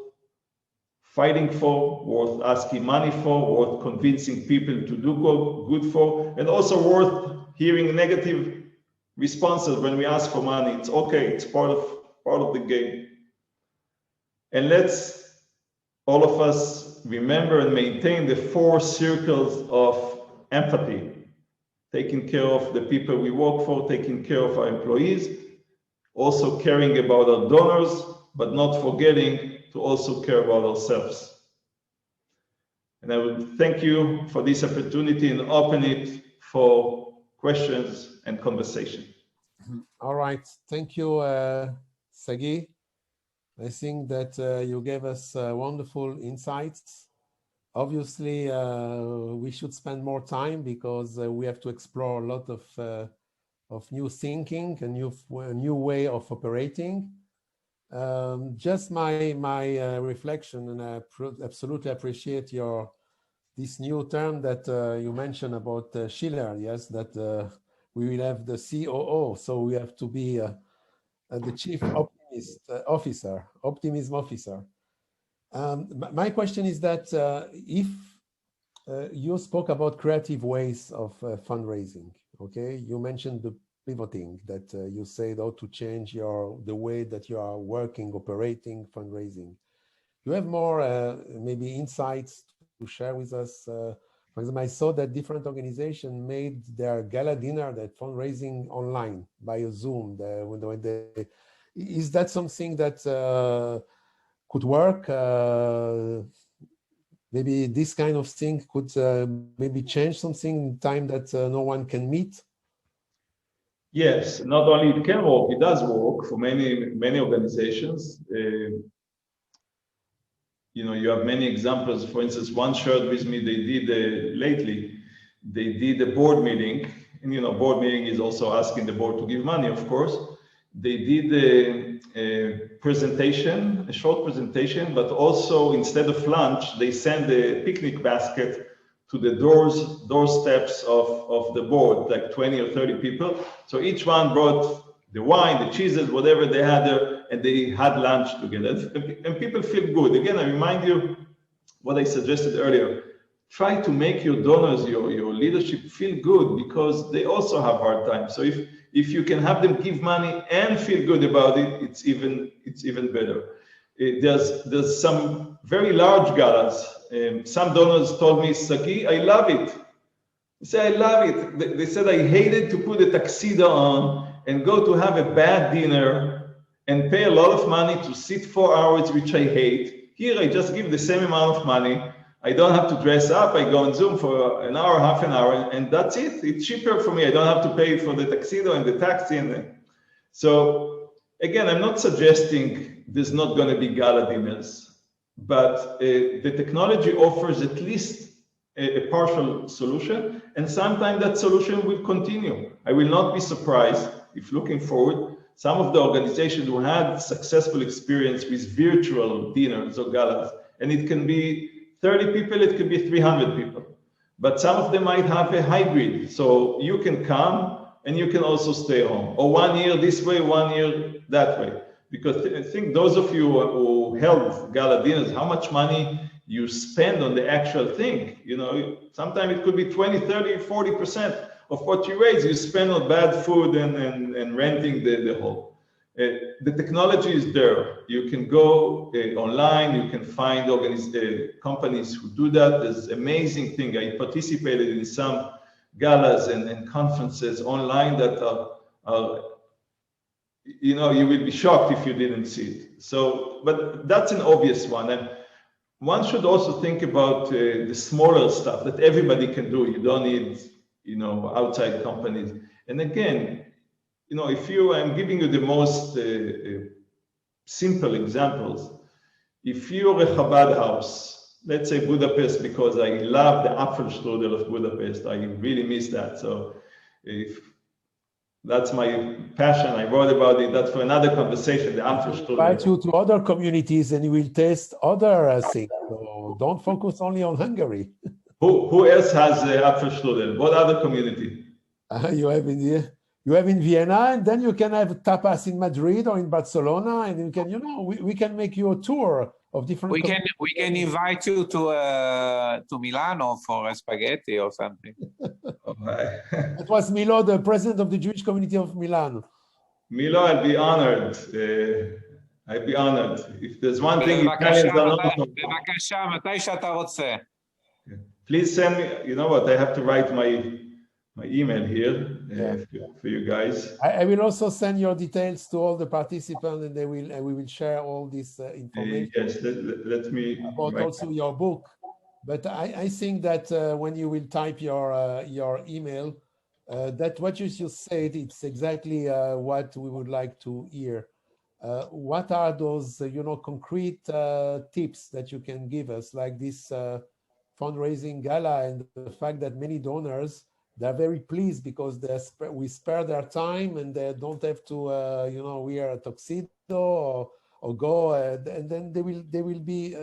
fighting for, worth asking money for, worth convincing people to do good for, and also worth hearing negative responses when we ask for money. It's okay, it's part of the game. And let's, all of us, remember and maintain the 4 circles of empathy. Taking care of the people we work for, taking care of our employees, also caring about our donors, but not forgetting to also care about ourselves. And I would thank you for this opportunity and open it for questions and conversation. All right, thank you, Sagi. I think that you gave us wonderful insights. Obviously, we should spend more time because we have to explore a lot of new thinking, a new way of operating. Just my reflection, and I absolutely appreciate this new term that you mentioned about Schiller. Yes, that we will have the COO, so we have to be the chief optimism officer. My question is that if you spoke about creative ways of fundraising, okay? You mentioned the pivoting, that you said how to change the way that you are working, operating, fundraising. You have more maybe insights to share with us? For example, I saw that different organizations made their gala dinner, that fundraising online by a Zoom. Is that something that could work? Maybe this kind of thing could maybe change something in time that no one can meet? Yes, not only it can work, it does work for many organizations. You know, you have many examples. For instance, one shared with me, they did lately, they did a board meeting, and you know, board meeting is also asking the board to give money, of course. They did a presentation, a short presentation, but also instead of lunch, they sent a picnic basket to the doorsteps of the board, like 20 or 30 people. So each one brought the wine, the cheeses, whatever they had there, and they had lunch together. And people feel good. Again, I remind you what I suggested earlier. Try to make your donors, your leadership feel good, because they also have hard times. So if you can have them give money and feel good about it, it's even better. There's some very large galas. Some donors told me, Sagi, I love it. They say, I love it. They said, I hated to put a tuxedo on and go to have a bad dinner and pay a lot of money to sit 4 hours, which I hate. Here, I just give the same amount of money. I don't have to dress up. I go on Zoom for an hour, half an hour, and that's it. It's cheaper for me. I don't have to pay for the tuxedo and the taxi. So again, I'm not suggesting there's not going to be gala dinners, but the technology offers at least a partial solution, and sometimes that solution will continue. I will not be surprised if, looking forward, some of the organizations who had successful experience with virtual dinners or galas, and it can be 30 people, it could be 300 people. But some of them might have a hybrid. So you can come and you can also stay home. Or 1 year this way, 1 year that way. Because I think those of you who held gala dinners, how much money you spend on the actual thing. You know, sometimes it could be 20, 30, 40% of what you raise, you spend on bad food and renting the hall. The technology is there. You can go online, you can find companies who do that. There's amazing thing. I participated in some galas and conferences online that are, you know, you will be shocked if you didn't see it. So, but that's an obvious one. And one should also think about the smaller stuff that everybody can do. You don't need, you know, outside companies. And again, you know, I'm giving you the most simple examples. If you're a Chabad house, let's say Budapest, because I love the Apfelstrudel of Budapest, I really miss that. So if that's my passion, I wrote about it. That's for another conversation, the Apfelstrudel. Invite you to other communities and you will taste other things. So don't focus only on Hungary. Who else has Apfelstrudel? What other community? You have in Vienna, and then you can have tapas in Madrid or in Barcelona, and you can, you know, we can make you a tour of different. We can invite you to Milano for a spaghetti or something. That was Milo, the president of the Jewish community of Milan. Milo, I'd be honored. I'd be honored. If there's one thing Italians are not. בבקשה, מתי שאתה רוצה. Please send me. You know what? I have to write my email here for you guys. I will also send your details to all the participants, and we will share all this information. Yes, let me. About also your book. But I think that when you will type your email, that what you just said, it's exactly what we would like to hear. What are those, you know, concrete tips that you can give us, like this fundraising gala, and the fact that many donors, they're very pleased because we spare their time and they don't have to, you know, wear a tuxedo or go, and then they will be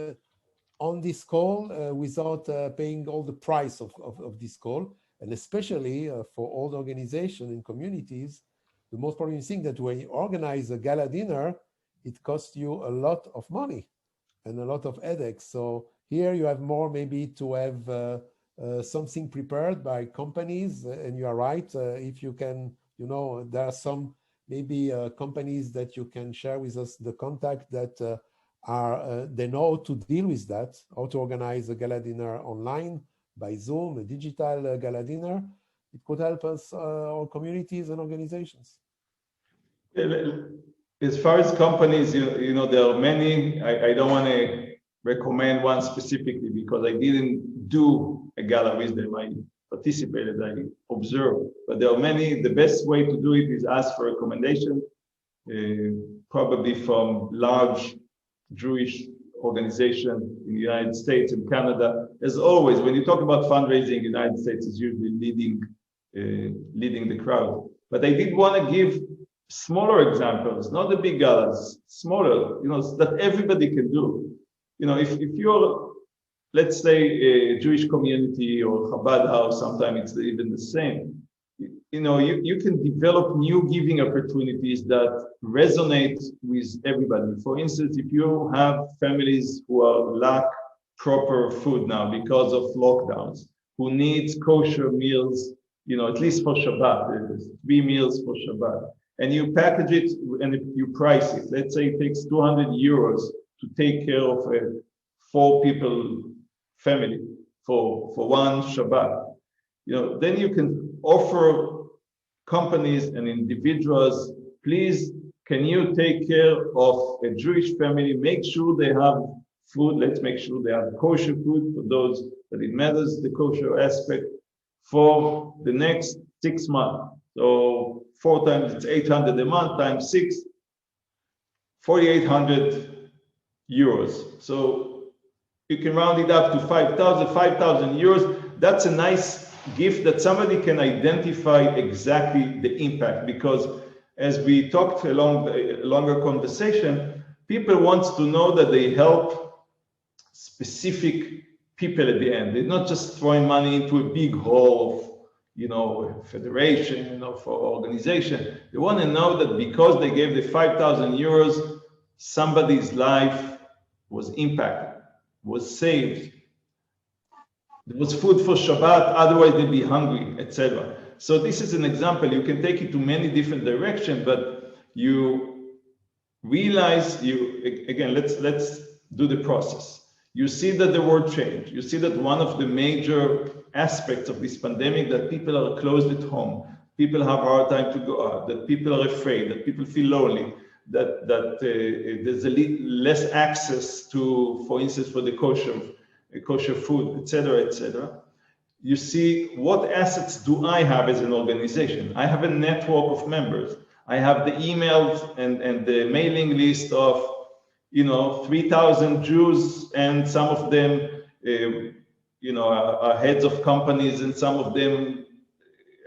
on this call without paying all the price of this call. And especially for all the organizations and communities, the most important thing that when you organize a gala dinner, it costs you a lot of money and a lot of headaches. So here you have more maybe to have something prepared by companies, and you are right. If you can, you know, there are some maybe companies that you can share with us the contact that they know how to deal with that, how to organize a gala dinner online by Zoom, a digital gala dinner. It could help us, our communities and organizations. As far as companies, you know, there are many. I don't want to recommend one specifically because I didn't do a gala with them. I participated, I observed, but there are many. The best way to do it is ask for recommendation, probably from large Jewish organization in the United States and Canada. As always, when you talk about fundraising, the United States is usually leading the crowd. But I did want to give smaller examples, not the big galas, smaller, you know, that everybody can do. You know, if you're, let's say, a Jewish community or Chabad house, sometimes it's even the same. you can develop new giving opportunities that resonate with everybody. For instance, if you have families who lack proper food now because of lockdowns, who needs kosher meals, at least for Shabbat, there's 3 meals for Shabbat, and you package it and you price it. Let's say it takes 200 euros to take care of a 4 people family for one Shabbat. Then you can offer companies and individuals, please, can you take care of a Jewish family? Make sure they have food. Let's make sure they have kosher food for those that it matters, the kosher aspect, for the next 6 months. So 4 times, it's 800 a month, times 6, 4,800 euros. So you can round it up to 5,000 euros. That's a nice gift that somebody can identify exactly the impact, because as we talked along a longer conversation, people want to know that they help specific people at the end. They're not just throwing money into a big hole of, federation, for organization. They want to know that because they gave the 5,000 euros, somebody's life was impacted, was saved. There was food for Shabbat, otherwise they'd be hungry, etc. So this is an example. You can take it to many different directions, but you realize again, let's do the process. You see that the world changed. You see that one of the major aspects of this pandemic, that people are closed at home, people have a hard time to go out, that people are afraid, that people feel lonely, that there's less access to, for instance, for the kosher food, etc., etc. You see, what assets do I have as an organization? I have a network of members. I have the emails and the mailing list of 3,000 Jews, and some of them are heads of companies, and some of them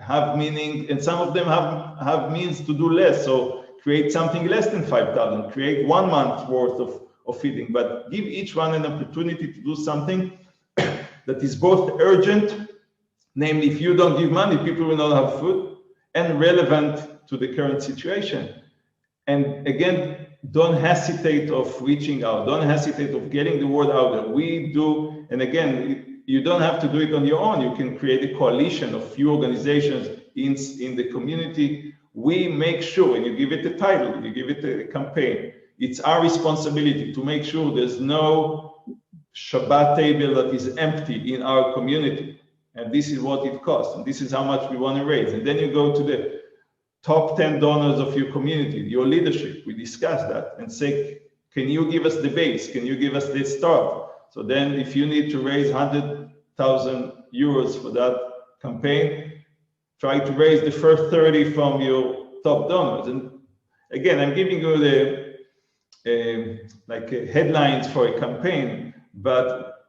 have meaning, and some of them have means to do less. So create something less than 5,000, create 1 month's worth of feeding, but give each one an opportunity to do something that is both urgent, namely, if you don't give money, people will not have food, and relevant to the current situation. And again, don't hesitate of reaching out, don't hesitate of getting the word out there. We do, and again, you don't have to do it on your own. You can create a coalition of few organizations in the community. We make sure, and you give it a title, you give it a campaign, it's our responsibility to make sure there's no Shabbat table that is empty in our community. And this is what it costs, and this is how much we want to raise. And then you go to the top 10 donors of your community, your leadership. We discuss that and say, can you give us the base? Can you give us the start? So then if you need to raise 100,000 euros for that campaign, try to raise the first 30 from your top donors. And again, I'm giving you the headlines for a campaign, but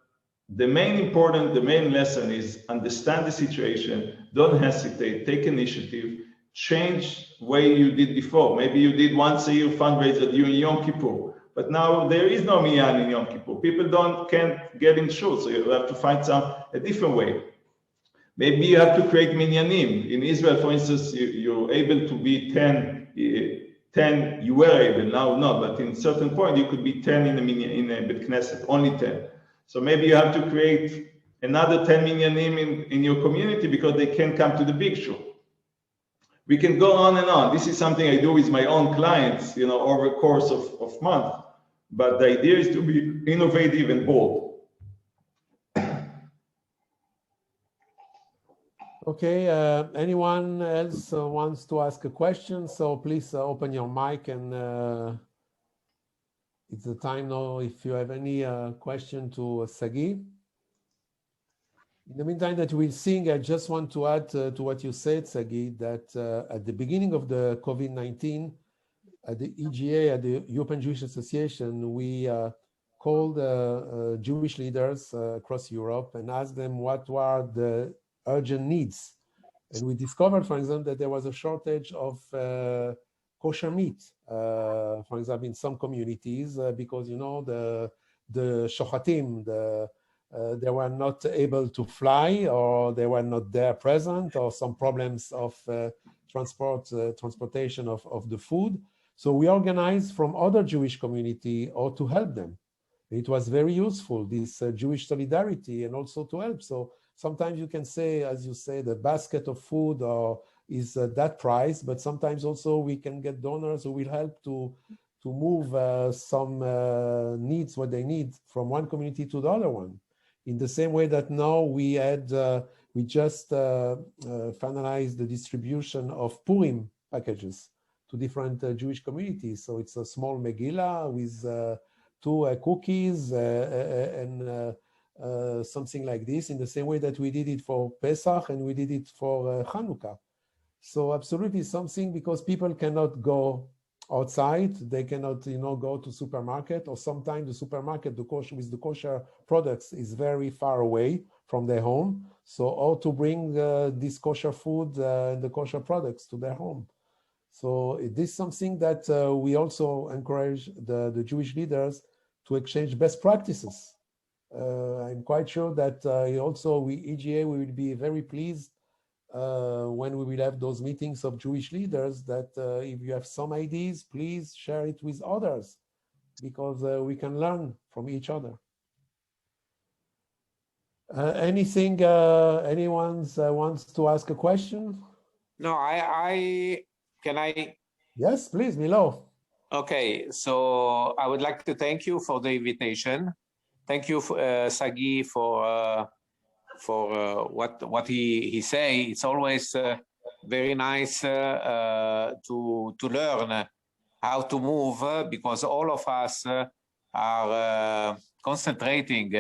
the main lesson is understand the situation, don't hesitate, take initiative, change the way you did before. Maybe you did once a year fundraiser during Yom Kippur, but now there is no minyan in Yom Kippur. People can't get in shul, so you have to find a different way. Maybe you have to create minyanim. In Israel, for instance, you're able to be 10, you were able, now not, but in certain point you could be 10 in a Bet Knesset, only 10. So maybe you have to create another 10 minyanim in your community because they can't come to the big shul. We can go on and on. This is something I do with my own clients, over a course of months. But the idea is to be innovative and bold. Okay, anyone else wants to ask a question? So please open your mic, and it's the time now if you have any question to Sagi. In the meantime that we'll sing, I just want to add to what you said, Sagi, that at the beginning of the COVID-19, at the EGA, at the European Jewish Association, we called Jewish leaders across Europe and asked them what were the urgent needs. And we discovered, for example, that there was a shortage of kosher meat, for example, in some communities, because, the shochatim, they were not able to fly, or they were not there present, or some problems of transportation of the food. So we organized from other Jewish community or to help them. It was very useful, this Jewish solidarity, and also to help. So sometimes you can say, as you say, the basket of food or is that price, but sometimes also we can get donors who will help to move some needs, what they need, from one community to the other one. In the same way that now we just finalized the distribution of Purim packages to different Jewish communities. So it's a small Megillah with 2 cookies and something like this, in the same way that we did it for Pesach and we did it for Hanukkah. So absolutely something, because people cannot go outside, they cannot, go to supermarket, or sometimes the supermarket, with the kosher products, is very far away from their home. So how to bring this kosher food and the kosher products to their home. So it is something that we also encourage the Jewish leaders to exchange best practices. I'm quite sure that also EGA will be very pleased when we will have those meetings of Jewish leaders, that if you have some ideas, please share it with others, because we can learn from each other. Anything, anyone wants to ask a question? No, can I? Yes, please, Milo. Okay, so I would like to thank you for the invitation. Thank you, Sagi, for what he say. It's always very nice to learn how to move, because all of us are concentrating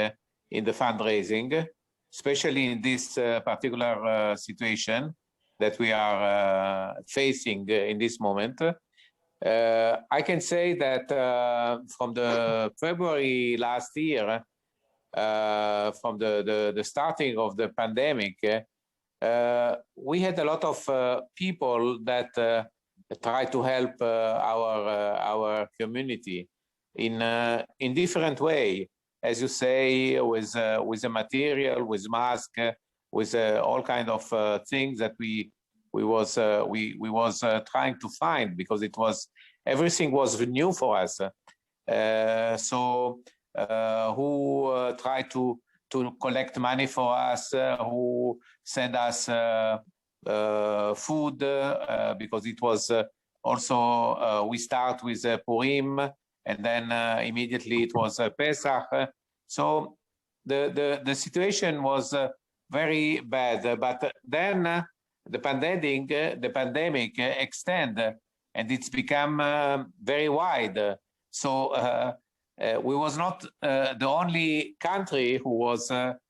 in the fundraising, especially in this particular situation that we are facing in this moment. I can say that from the February last year, from the starting of the pandemic, we had a lot of people that try to help our community in different way, as you say, with the material, with mask, with all kind of things that we was trying to find, because everything was new for us. So who tried to collect money for us, who send us food, because it was also we start with Purim, and then immediately it was Pesach. So the situation was very bad, but then the pandemic extend, and it's become very wide. So we was not the only country who was, let's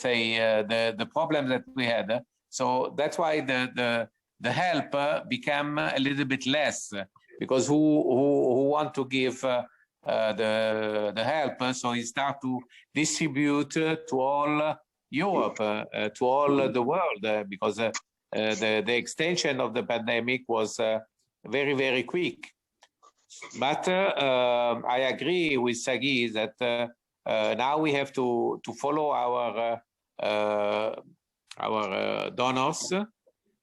say, the problem that we had. So that's why the help became a little bit less, because who want to give the help? So he start to distribute to all Europe, to all the world, because the extension of the pandemic was very, very quick. But I agree with Sagi that now we have to follow our donors,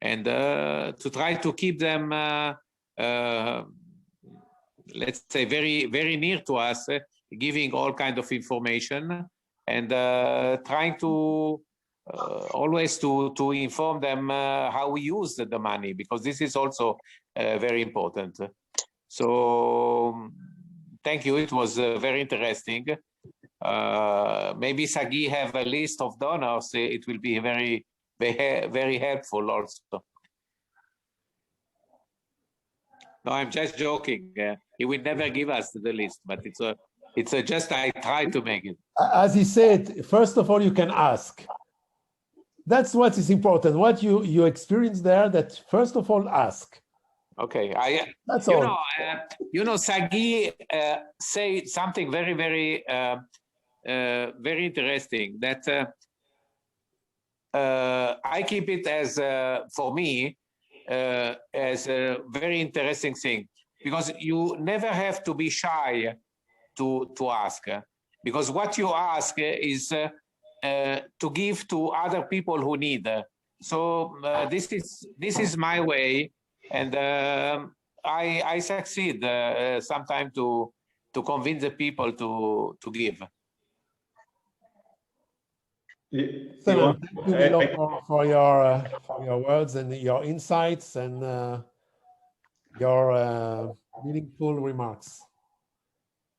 and to try to keep them, let's say, very, very near to us, giving all kind of information, and trying to always to inform them how we use the money, because this is also very important. So thank you. It was very interesting. Maybe Sagi have a list of donors. It will be very, very helpful also. No, I'm just joking. He will never give us the list, but it's just I try to make it. As he said, first of all, you can ask. That's what is important. What you experience there, that first of all, ask. Okay, That's all. Sagi say something very, very, very interesting, that I keep it as, for me, as a very interesting thing, because you never have to be shy to ask. because what you ask is to give to other people who need. So this is my way, and I succeed sometimes to convince the people to give. Excellent. Thank you, Milo, for your words and your insights and your meaningful remarks.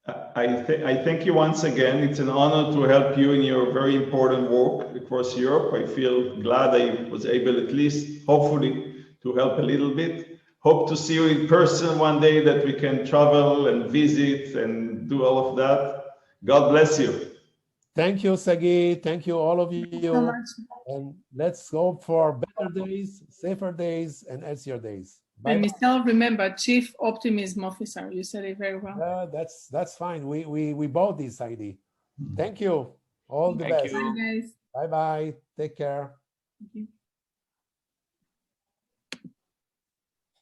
I thank you once again. It's an honor to help you in your very important work across Europe. I feel glad I was able, at least, hopefully, to help a little bit. Hope to see you in person one day, that we can travel and visit and do all of that. God bless you. Thank you, Sagi. Thank you, all of you. Thank you so much. And let's hope for better days, safer days, and healthier days. Bye. And Michelle, remember, Chief Optimism Officer. You said it very well. That's fine. We bought this idea. Thank you. All the best. Bye, guys. Bye-bye. Take care. Thank you.